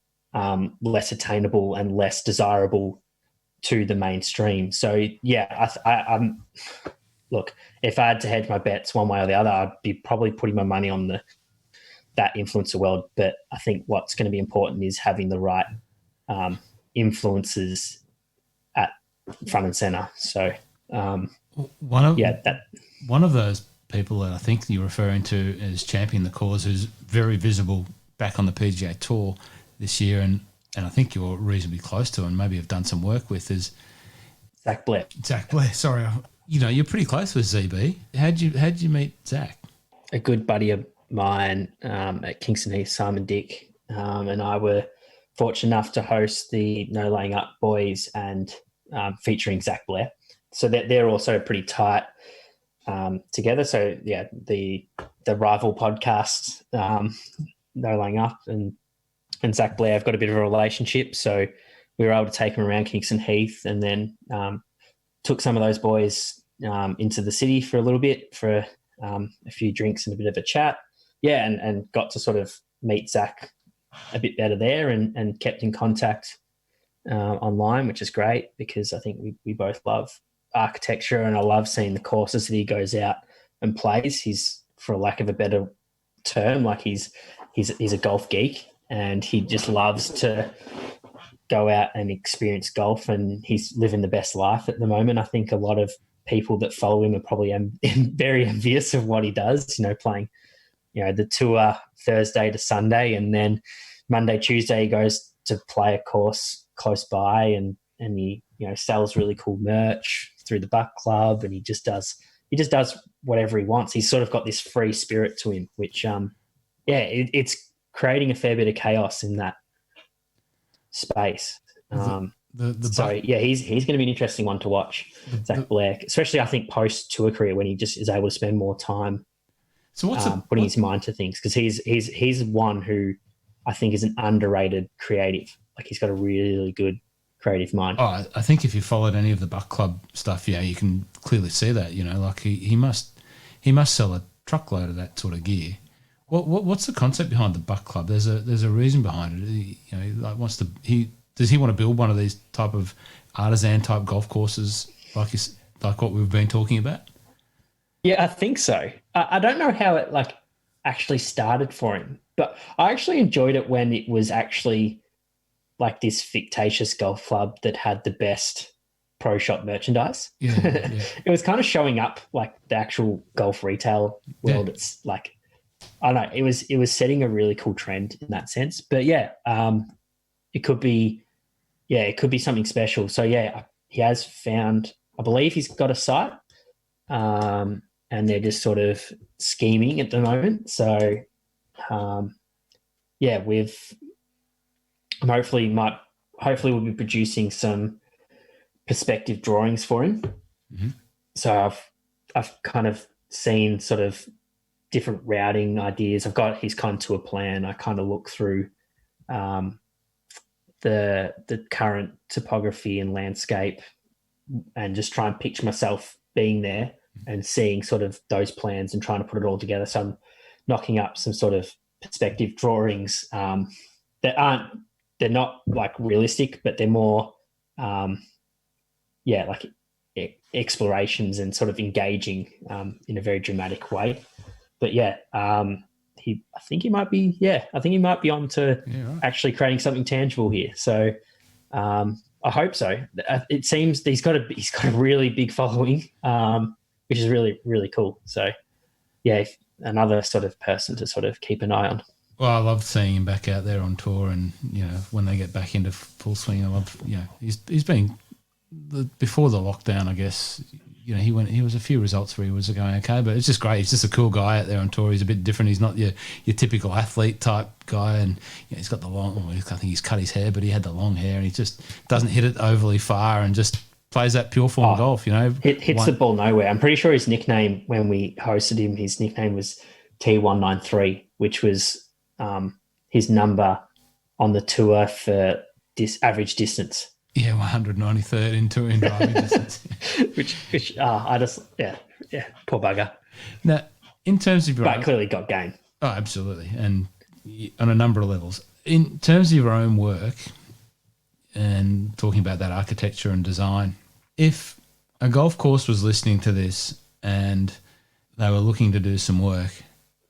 less attainable and less desirable to the mainstream. So I'm look, if I had to hedge my bets one way or the other, I'd be probably putting my money on that influencer world. But I think what's going to be important is having the right influencers at front and center. So one of those people that I think you're referring to is Champion the Cause, who's very visible back on the PGA Tour this year, and I think you're reasonably close to and maybe have done some work with, is Zach Blair. Sorry, you're pretty close with ZB. How'd you meet Zach? A good buddy of mine at Kingston Heath, Simon Dick, and I were fortunate enough to host the No Laying Up Boys and featuring Zach Blair. So that they're also pretty tight together. So the rival podcast, No Laying Up, and Zach Blair have got a bit of a relationship. So we were able to take him around Kingston Heath, and then took some of those boys into the city for a little bit for a few drinks and a bit of a chat. Yeah, and got to sort of meet Zach a bit better there, and kept in contact online, which is great because I think we both love architecture, and I love seeing the courses that he goes out and plays. He's, for lack of a better term, like he's a golf geek, and he just loves to go out and experience golf, and he's living the best life at the moment. I think a lot of people that follow him are probably very envious of what he does, playing, the tour Thursday to Sunday, and then Monday, Tuesday, he goes to play a course close by, and he, sells really cool merch through the Buck Club, and he just does whatever he wants. He's sort of got this free spirit to him, which, it's creating a fair bit of chaos in that space. He's going to be an interesting one to watch, Zach Blair, especially I think post tour career, when he just is able to spend more time putting his mind to things, because he's one who I think is an underrated creative. Like, he's got a really good creative mind. Oh, I think if you followed any of the Buck Club stuff, you can clearly see that. Like he must sell a truckload of that sort of gear. What's the concept behind the Buck Club? There's a reason behind it. Does he want to build one of these type of artisan type golf courses like what we've been talking about? Yeah, I think so. I don't know how it actually started for him, but I actually enjoyed it when it was actually like this fictitious golf club that had the best pro shop merchandise. Yeah. It was kind of showing up like the actual golf retail world. Yeah. It's like, I don't know, it was setting a really cool trend in that sense. But it could be something special. So he has found, I believe he's got a site, and they're just sort of scheming at the moment. So hopefully we'll be producing some perspective drawings for him. Mm-hmm. So I've kind of seen sort of different routing ideas. I've got his contour plan. I kind of look through the current topography and landscape, and just try and picture myself being there and seeing sort of those plans and trying to put it all together. So I'm knocking up some sort of perspective drawings they're not like realistic, but they're more like explorations and sort of engaging in a very dramatic way. But I think he might be on to actually creating something tangible here. So I hope so. It seems he's got a really big following, which is really, really cool. So another sort of person to sort of keep an eye on. Well, I love seeing him back out there on tour, and when they get back into full swing, I love he's been before the lockdown, I guess. He was a few results where he was going okay, but it's just great. He's just a cool guy out there on tour. He's a bit different. He's not your typical athlete type guy, and he's got the long. I think he's cut his hair, but he had the long hair, and he just doesn't hit it overly far, and just plays that pure form golf. Hits the ball nowhere. I'm pretty sure his nickname when we hosted him, his nickname was T193, which was his number on the tour for this average distance. Yeah, 193rd in driving distance. Poor bugger. Now, in terms of your but clearly got game. Oh, absolutely, and on a number of levels. In terms of your own work and talking about that architecture and design, if a golf course was listening to this and they were looking to do some work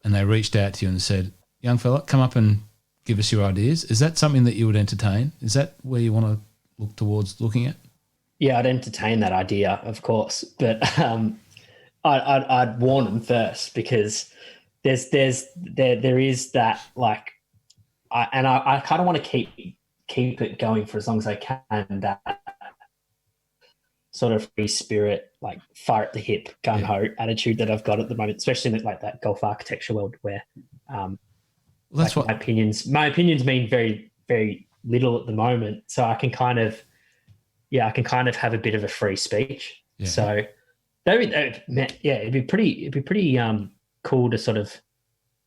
and they reached out to you and said, young fella, come up and give us your ideas, is that something that you would entertain? Is that where you want to look towards looking at? Yeah, I'd entertain that idea, of course, but I'd warn them first, because there is that I kind of want to keep it going for as long as I can. That sort of free spirit, like fire at the hip, gung ho attitude that I've got at the moment, especially in like that golf architecture world where that's what my opinions mean very, very little at the moment. So I can kind of have a bit of a free speech. Yeah. So it'd be pretty cool to sort of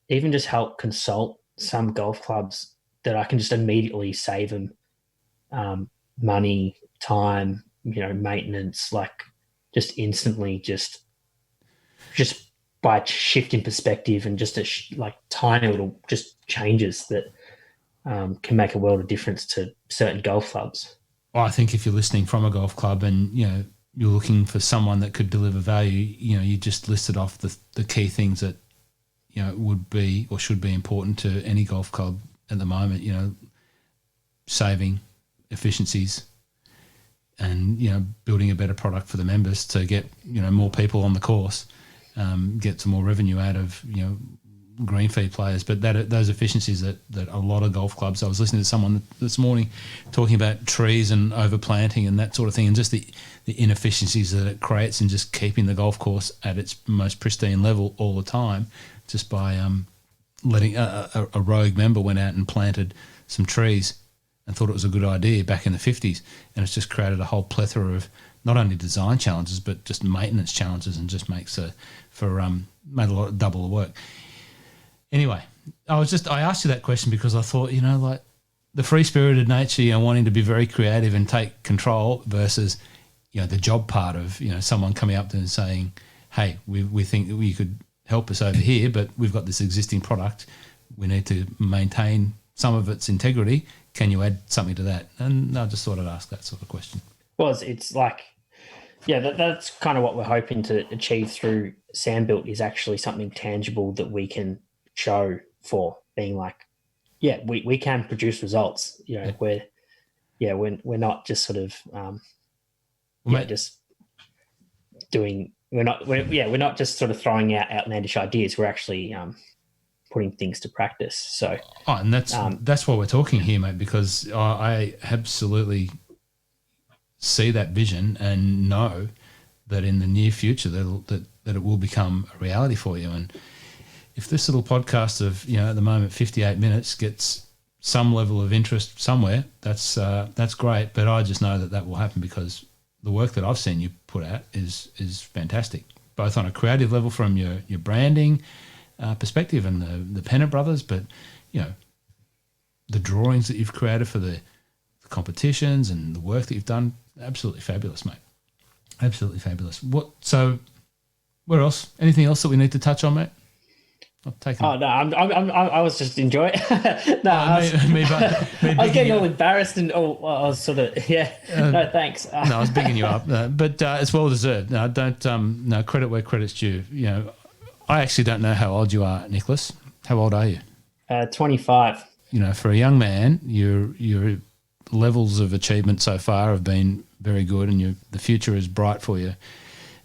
even just help consult some golf clubs that I can just immediately save them money, time, maintenance, like just instantly, just by shifting perspective and just like tiny little just changes that can make a world of difference to certain golf clubs. I think if you're listening from a golf club and, you're looking for someone that could deliver value, you just listed off the key things that, would be or should be important to any golf club at the moment, saving efficiencies and, building a better product for the members to get, more people on the course, get some more revenue out of, green fee players. But those efficiencies that a lot of golf clubs, I was listening to someone this morning talking about trees and overplanting and that sort of thing, and just the inefficiencies that it creates in just keeping the golf course at its most pristine level all the time, just by letting a rogue member went out and planted some trees and thought it was a good idea back in the 50s, and it's just created a whole plethora of not only design challenges but just maintenance challenges, and just makes made a lot of double the work. Anyway, I asked you that question because I thought, like the free-spirited nature, wanting to be very creative and take control versus, the job part of, someone coming up to and saying, hey, we think that you could help us over here, but we've got this existing product. We need to maintain some of its integrity. Can you add something to that? And I just thought I'd ask that sort of question. Well, it's like, that's kind of what we're hoping to achieve through Sandbuilt, is actually something tangible that we can show for being like, we can produce results. We're not just sort of just doing. We're not just sort of throwing out outlandish ideas. We're actually putting things to practice. So, and that's why we're talking here, mate, because I absolutely see that vision and know that in the near future that it will become a reality for you. And if this little podcast of, at the moment 58 minutes gets some level of interest somewhere, that's great. But I just know that will happen because the work that I've seen you put out is fantastic, both on a creative level from your branding perspective and the Pennant Brothers, but the drawings that you've created for the competitions and the work that you've done, absolutely fabulous, mate. Absolutely fabulous. So where else? Anything else that we need to touch on, mate? I was just enjoying it. I was getting all embarrassed and I was sort of no thanks. No, I was bigging you up, but it's well deserved. No, don't credit where credit's due. I actually don't know how old you are, Nicklaus. How old are you? 25. For a young man, your levels of achievement so far have been very good, and the future is bright for you.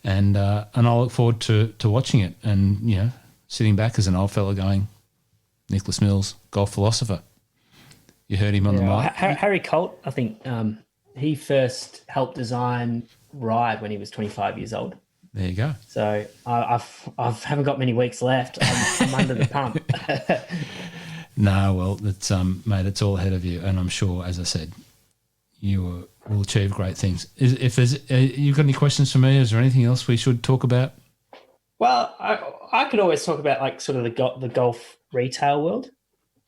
And I look forward to watching it, and sitting back as an old fella going, Nicklaus Mills, golf philosopher. You heard him on the mic. Harry Colt, I think he first helped design Ride when he was 25 years old. There you go. So I haven't got many weeks left. I'm under the pump. No, well, it's mate, it's all ahead of you, and I'm sure, as I said, you will achieve great things. If there's, you've got any questions for me? Is there anything else we should talk about? Well, I could always talk about like sort of the golf retail world.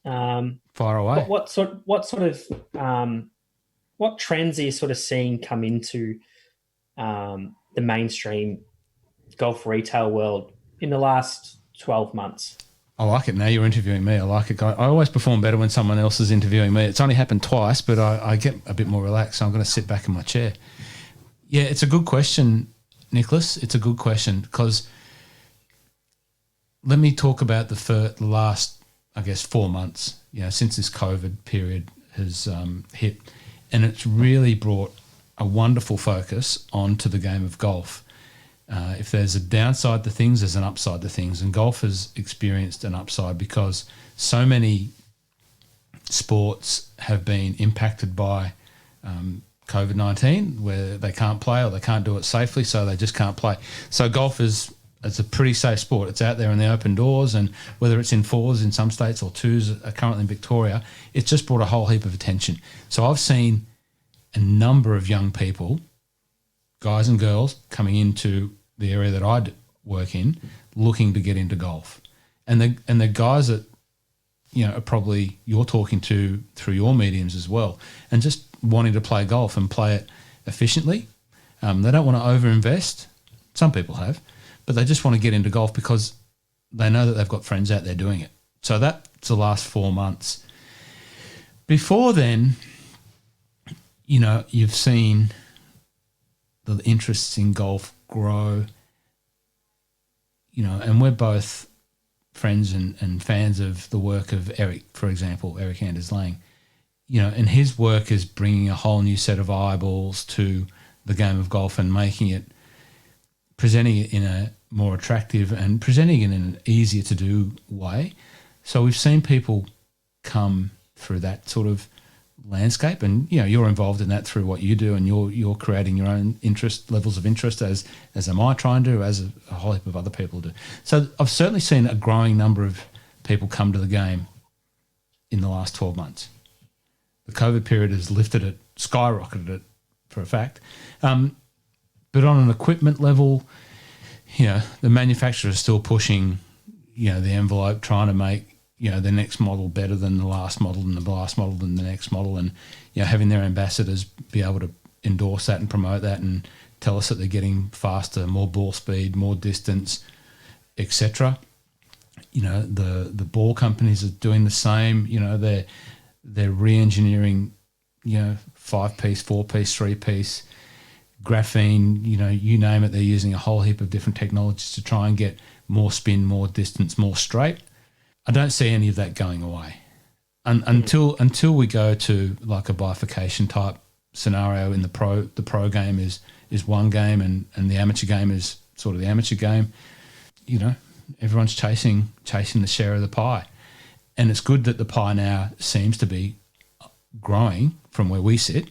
Far away. What trends are you sort of seeing come into the mainstream golf retail world in the last 12 months? I like it. Now you're interviewing me. I like it. I always perform better when someone else is interviewing me. It's only happened twice, but I get a bit more relaxed, so I'm going to sit back in my chair. Yeah, it's a good question, Nicklaus. It's a good question because let me talk about the last, I guess, 4 months, since this COVID period has hit, and it's really brought a wonderful focus onto the game of golf. If there's a downside to things, there's an upside to things. And golf has experienced an upside because so many sports have been impacted by COVID-19, where they can't play or they can't do it safely, so they just can't play. So golf it's a pretty safe sport. It's out there in the open doors, and whether it's in fours in some states or twos currently in Victoria, it's just brought a whole heap of attention. So I've seen a number of young people, guys and girls, coming into the area that I work in, looking to get into golf, and the guys that are probably you're talking to through your mediums as well, and just wanting to play golf and play it efficiently. They don't want to overinvest. Some people have, but they just want to get into golf because they know that they've got friends out there doing it. So that's the last 4 months. Before then, you've seen the interests in golf grow, and we're both friends and fans of the work of Eric, for example, Eric Anders Lang, and his work is bringing a whole new set of eyeballs to the game of golf and presenting it in a more attractive and presenting it in an easier to do way. So we've seen people come through that sort of landscape, and you're involved in that through what you do, and you're creating your own levels of interest, as am I trying to, as a whole heap of other people do. So I've certainly seen a growing number of people come to the game in the last 12 months. The COVID period has lifted it, skyrocketed it for a fact. But on an equipment level, the manufacturer is still pushing, the envelope, trying to make, the next model better than the last model and the last model than the next model, and, having their ambassadors be able to endorse that and promote that and tell us that they're getting faster, more ball speed, more distance, etc. The ball companies are doing the same. They're re-engineering, 5-piece, 4-piece, 3-piece, graphene, you name it. They're using a whole heap of different technologies to try and get more spin, more distance, more straight. I don't see any of that going away until we go to like a bifurcation type scenario in the pro game is one game and the amateur game is sort of the amateur game. Everyone's chasing the share of the pie. And it's good that the pie now seems to be growing from where we sit,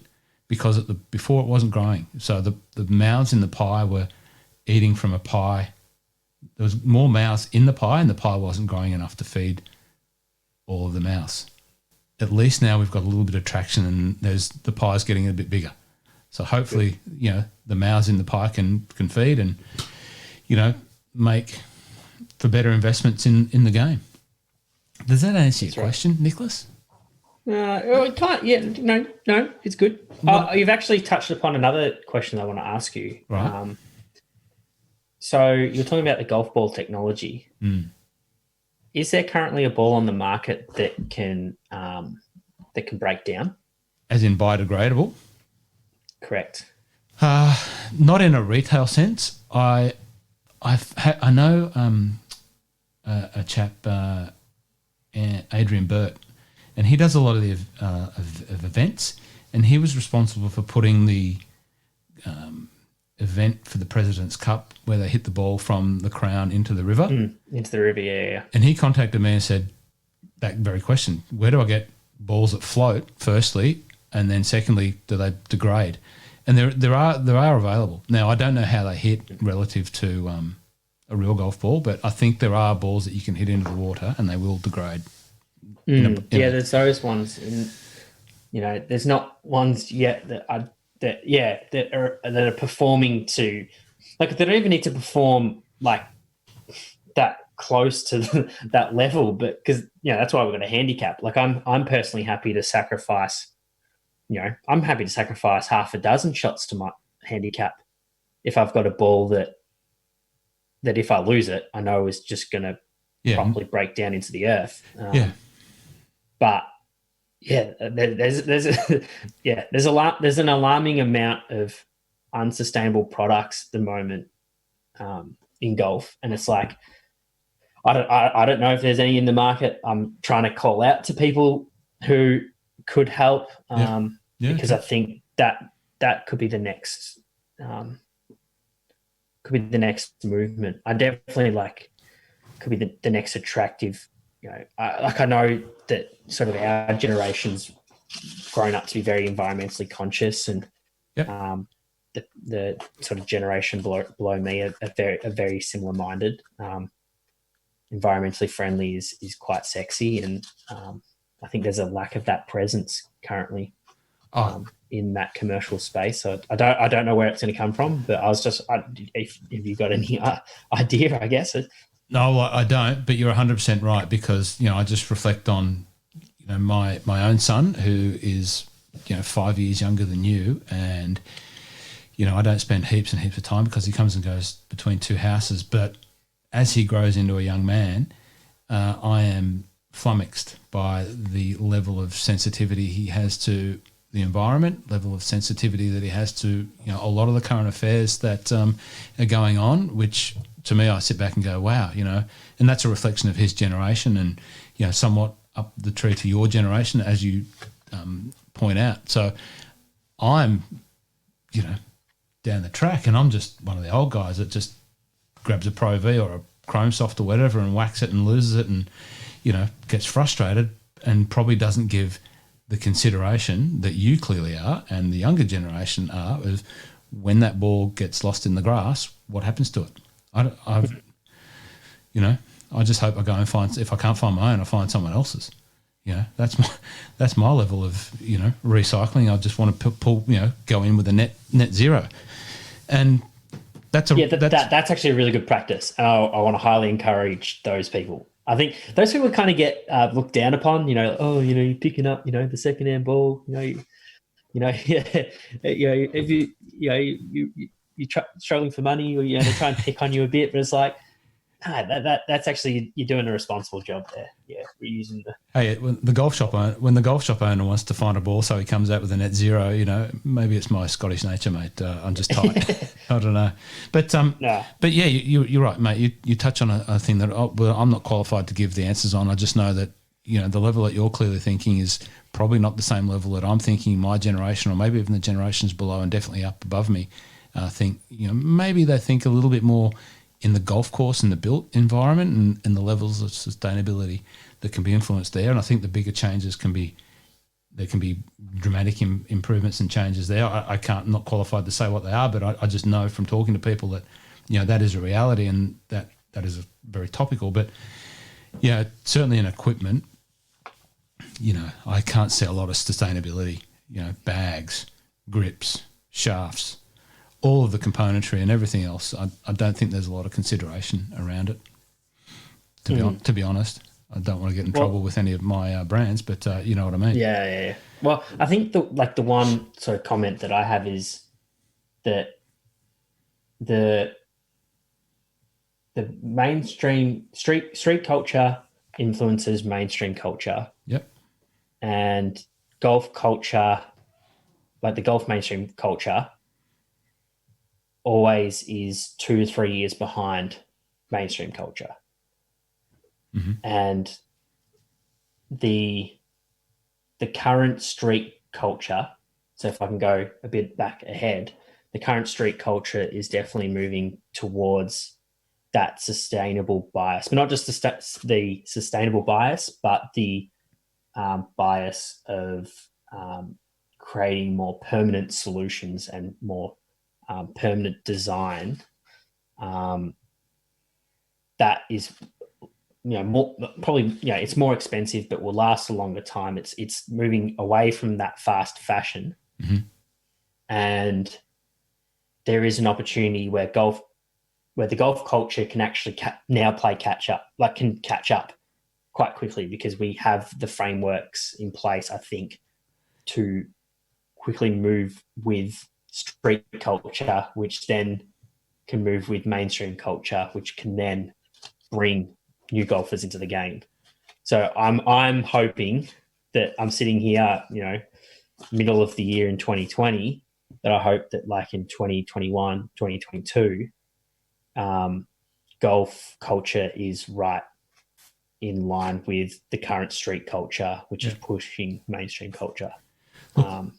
because before it wasn't growing. So the mouths in the pie were eating from a pie. There was more mouths in the pie, and the pie wasn't growing enough to feed all of the mouths. At least now we've got a little bit of traction, and the pie's getting a bit bigger. So hopefully, the mouths in the pie can feed and, make for better investments in the game. Does that answer your question, Nicklaus? No, it's good. You've actually touched upon another question I want to ask you. Right. So you're talking about the golf ball technology. Mm. Is there currently a ball on the market that can break down? As in biodegradable? Correct. Not in a retail sense. I know a chap, Adrian Burt, and he does a lot of the of events, and he was responsible for putting the event for the President's Cup where they hit the ball from the Crown into the river. Into the river, yeah. And he contacted me and said that very question: where do I get balls that float? Firstly, and then secondly, do they degrade? And there are available now. I don't know how they hit relative to a real golf ball, but I think there are balls that you can hit into the water and they will degrade. There's those ones. There's not ones yet that are performing to, like, they don't even need to perform like that close to that level, but because that's why we've got a handicap. Like I'm personally happy to sacrifice. I'm happy to sacrifice half a dozen shots to my handicap if I've got a ball that if I lose it, I know is just going to properly break down into the earth. But there's an alarming amount of unsustainable products at the moment in golf, and it's like I don't know if there's any in the market. I'm trying to call out to people who could help because I think that could be the next movement. I definitely could be the next attractive. I know that sort of our generation's grown up to be very environmentally conscious, and the sort of generation below me are very similar minded. Environmentally friendly is quite sexy, and I think there's a lack of that presence currently in that commercial space. So I don't know where it's going to come from, but I was just, if you got any idea, I guess. No, I don't, but you're 100% right, because, I just reflect on, my own son, who is, 5 years younger than you, and, I don't spend heaps and heaps of time because he comes and goes between two houses, but as he grows into a young man, I am flummoxed by the level of sensitivity he has to the environment, level of sensitivity that he has to a lot of the current affairs that are going on, which to me I sit back and go, wow, and that's a reflection of his generation and somewhat up the tree to your generation, as you point out. So I'm down the track and I'm just one of the old guys that just grabs a Pro V or a Chrome Soft or whatever and whacks it and loses it and gets frustrated and probably doesn't give the consideration that you clearly are and the younger generation are of when that ball gets lost in the grass, what happens to it. I just hope I go and find, if I can't find my own, I find someone else's. That's my level of recycling. I just want to pull go in with a net zero, and that's actually a really good practice, and I want to highly encourage those people. I think those people kind of get looked down upon. You're picking up the secondhand ball. If you're struggling for money, or they try and pick on you a bit, but it's like, that's actually, you're doing a responsible job there. Yeah, we're using when the golf shop owner wants to find a ball, so he comes out with a net zero. Maybe it's my Scottish nature, mate. I'm just tight. I don't know, but but yeah, you're right, mate. You touch on a thing that I'm not qualified to give the answers on. I just know that the level that you're clearly thinking is probably not the same level that I'm thinking. My generation, or maybe even the generations below, and definitely up above me, think maybe they think a little bit more in the golf course and the built environment and the levels of sustainability that can be influenced there. And I think the bigger changes can be dramatic improvements and changes there. I can't, not qualified to say what they are, but I just know from talking to people that, that is a reality and that is very topical. But, certainly in equipment, I can't see a lot of sustainability, bags, grips, shafts, all of the componentry and everything else. I don't think there's a lot of consideration around it. To be honest, I don't want to get in trouble with any of my brands, but you know what I mean. Yeah. Well, I think the one sort of comment that I have is that the mainstream street culture influences mainstream culture. Yep. And golf culture, like the golf mainstream culture, always is 2 to 3 years behind mainstream culture. Mm-hmm. And the current street culture, so if I can go a bit back ahead, the current street culture is definitely moving towards that sustainable bias, but not just the sustainable bias, but the bias of creating more permanent solutions and more permanent design. That is, more probably, it's more expensive, but will last a longer time. It's moving away from that fast fashion, mm-hmm. and there is an opportunity where the golf culture can actually now play catch up quite quickly, because we have the frameworks in place, I think, to quickly move with street culture, which then can move with mainstream culture, which can then bring new golfers into the game. So I'm hoping that I'm sitting here, middle of the year in 2020, that I hope that like in 2021, 2022, golf culture is right in line with the current street culture, which is pushing mainstream culture. And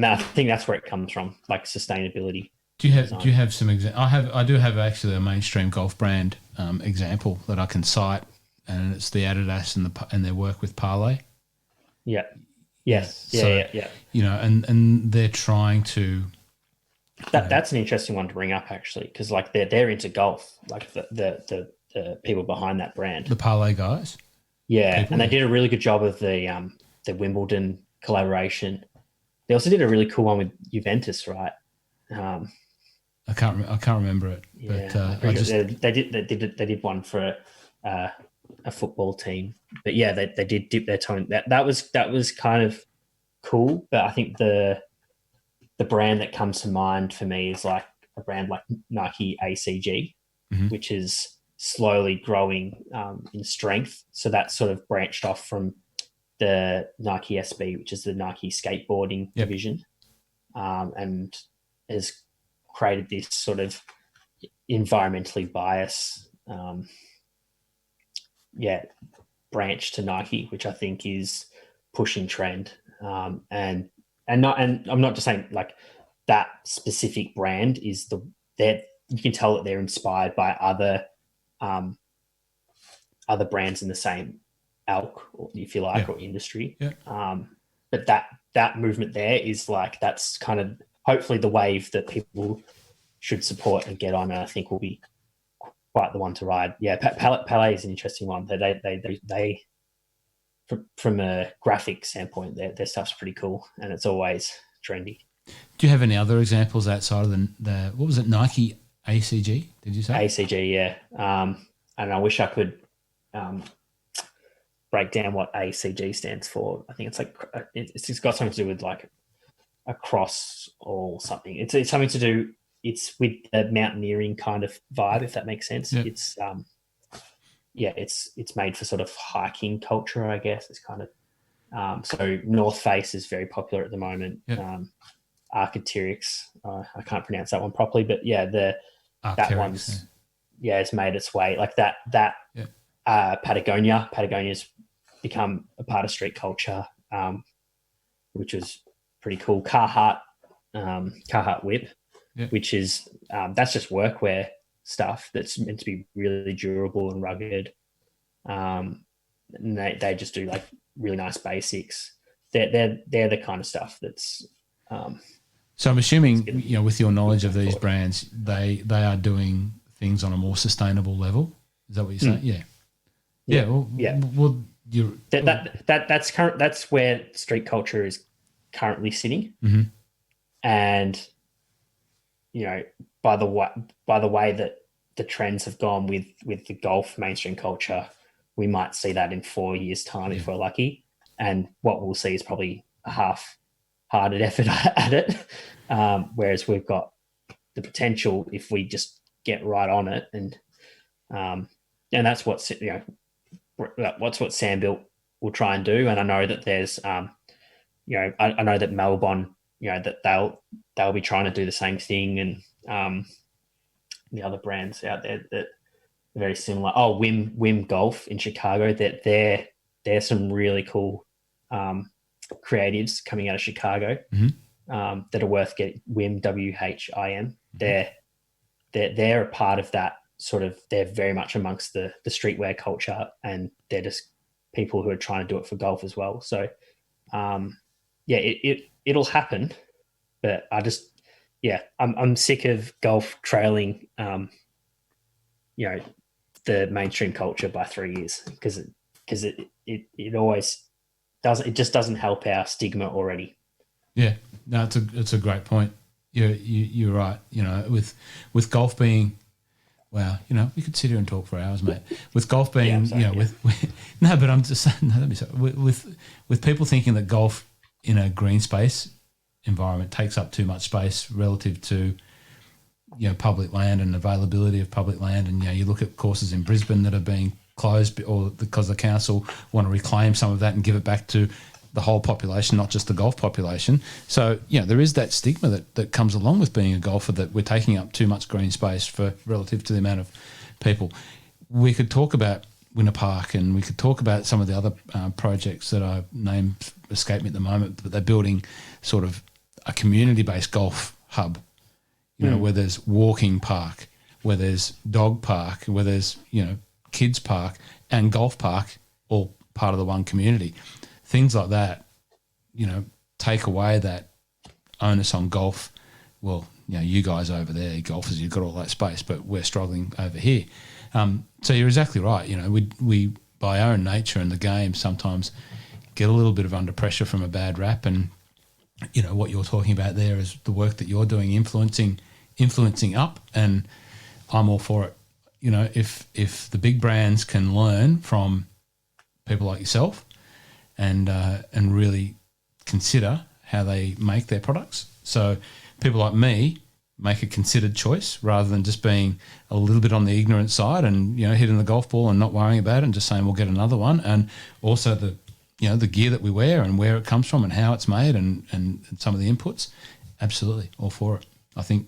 I think that's where it comes from, like sustainability. Do you have some examples? I do have actually a mainstream golf brand example that I can cite, and it's the Adidas and their work with Parlay. Yeah. Yes. Yeah. And they're trying to. That's an interesting one to bring up, actually, because like they're into golf, like the people behind that brand, the Parlay guys. Yeah, and they did a really good job of the Wimbledon collaboration. They also did a really cool one with Juventus, right? I can't remember it. Yeah, but they did one for a football team. But yeah, they did dip their toe in. That was kind of cool. But I think the brand that comes to mind for me is like a brand like Nike ACG, mm-hmm. which is slowly growing in strength. So that sort of branched off from the Nike SB, which is the Nike skateboarding division, and has created this sort of environmentally biased branch to Nike, which I think is pushing trend. And I'm not just saying like that specific brand is that you can tell that they're inspired by other brands in the same ilk, or if you like, or industry. But that movement there is like, that's kind of hopefully the wave that people should support and get on, and I think will be quite the one to ride. Yeah, Palais is an interesting one. They from a graphic standpoint, their stuff's pretty cool, and it's always trendy. Do you have any other examples outside of the what was it, Nike ACG? Did you say ACG? Yeah, and I wish I could break down what ACG stands for. I think it's like it's got something to do with like across or something. It's something to do. It's with a mountaineering kind of vibe, if that makes sense. Yep. It's made for sort of hiking culture, I guess. It's kind of so North Face is very popular at the moment. Yep. Arc'teryx, I can't pronounce that one properly, but yeah, that one's it's made its way like that. Patagonia's become a part of street culture, which is pretty cool. Carhartt Whip. Yeah. Which is that's just workwear stuff that's meant to be really durable and rugged. And they just do like really nice basics. They're the kind of stuff that's. So I'm assuming with your knowledge of these brands, they are doing things on a more sustainable level. Is that what you're saying? Yeah. Well, that's where street culture is currently sitting, and. By the way that the trends have gone with the golf mainstream culture, we might see that in 4 years' time if we're lucky. And what we'll see is probably a half-hearted effort at it, whereas we've got the potential if we just get right on it. And that's what Sandbuilt will try and do. And I know that there's I know that Melbourne. That they'll be trying to do the same thing, and the other brands out there that are very similar. Oh, Wim Golf in Chicago. That there's some really cool creatives coming out of Chicago that are worth getting. Wim WHIM. They're a part of that sort of. They're very much amongst the streetwear culture, and they're just people who are trying to do it for golf as well. So, it'll happen, but I'm sick of golf trailing, the mainstream culture by 3 years because it always doesn't. It just doesn't help our stigma already. Yeah, no, it's a great point. You're right. With golf being, wow, we could sit here and talk for hours, mate. With golf being, no, but I'm just saying, no, let me say, with people thinking that golf in a green space environment takes up too much space relative to public land and availability of public land, and you look at courses in Brisbane that are being closed or because the council want to reclaim some of that and give it back to the whole population, not just the golf population. So there is that stigma that comes along with being a golfer, that we're taking up too much green space for relative to the amount of people. We could talk about Winter Park, and we could talk about some of the other projects that I name escape me at the moment, but they're building sort of a community-based golf hub, where there's walking park, where there's dog park, where there's, kids park and golf park, all part of the one community. Things like that, take away that onus on golf. Well, you guys over there, golfers, you've got all that space, but we're struggling over here. So you're exactly right. We by our own nature in the game sometimes get a little bit of under pressure from a bad rap, and what you're talking about there is the work that you're doing, influencing up, and I'm all for it. If the big brands can learn from people like yourself and really consider how they make their products. So people like me make a considered choice rather than just being a little bit on the ignorant side and, hitting the golf ball and not worrying about it and just saying we'll get another one. And also the gear that we wear and where it comes from and how it's made and some of the inputs. Absolutely, all for it. I think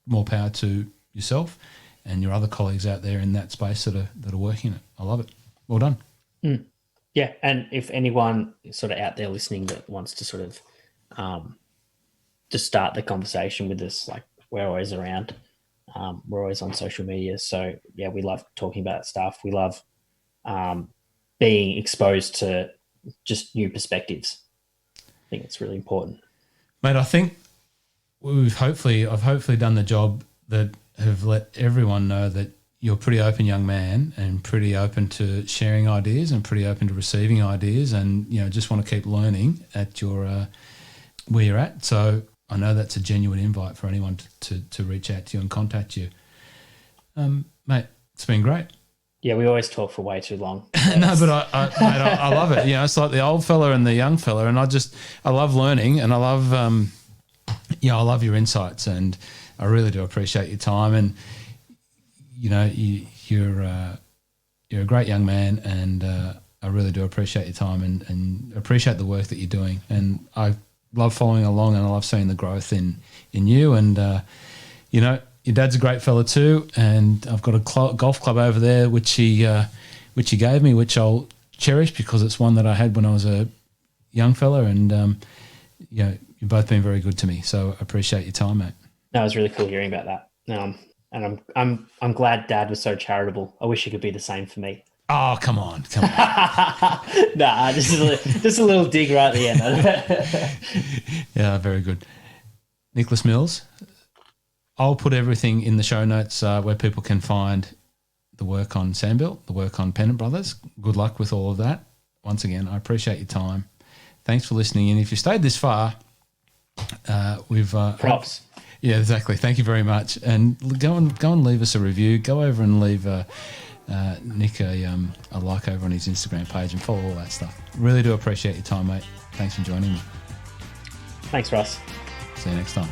more power to yourself and your other colleagues out there in that space that are working it. I love it. Well done. Yeah, and if anyone sort of out there listening that wants to sort of just start the conversation with us, like we're always around. We're always on social media. So, yeah, we love talking about stuff. We love being exposed to just new perspectives. I think it's really important. Mate, I think I've hopefully done the job that have let everyone know that you're a pretty open young man and pretty open to sharing ideas and pretty open to receiving ideas and, just want to keep learning at your where you're at. So I know that's a genuine invite for anyone to reach out to you and contact you. Mate, it's been great. Yeah, we always talk for way too long. No, but I love it. It's like the old fella and the young fella, and I love learning, and I love I love your insights, and I really do appreciate your time. And you're a great young man, and I really do appreciate your time and appreciate the work that you're doing. And I love following along, and I love seeing the growth in you. And your dad's a great fella too, and I've got a golf club over there which he gave me, which I'll cherish because it's one that I had when I was a young fella, and you've both been very good to me. So I appreciate your time, mate. No, it was really cool hearing about that. And I'm glad Dad was so charitable. I wish he could be the same for me. Oh, come on. Nah, just a little dig right at the end. Yeah, very good. Nicklaus Mills. I'll put everything in the show notes where people can find the work on Sandbuilt, the work on Pennant Brothers. Good luck with all of that. Once again, I appreciate your time. Thanks for listening. And if you stayed this far, we've props. Yeah, exactly. Thank you very much. And go and leave us a review. Go over and leave Nick a like over on his Instagram page and follow all that stuff. Really do appreciate your time, mate. Thanks for joining me. Thanks, Russ. See you next time.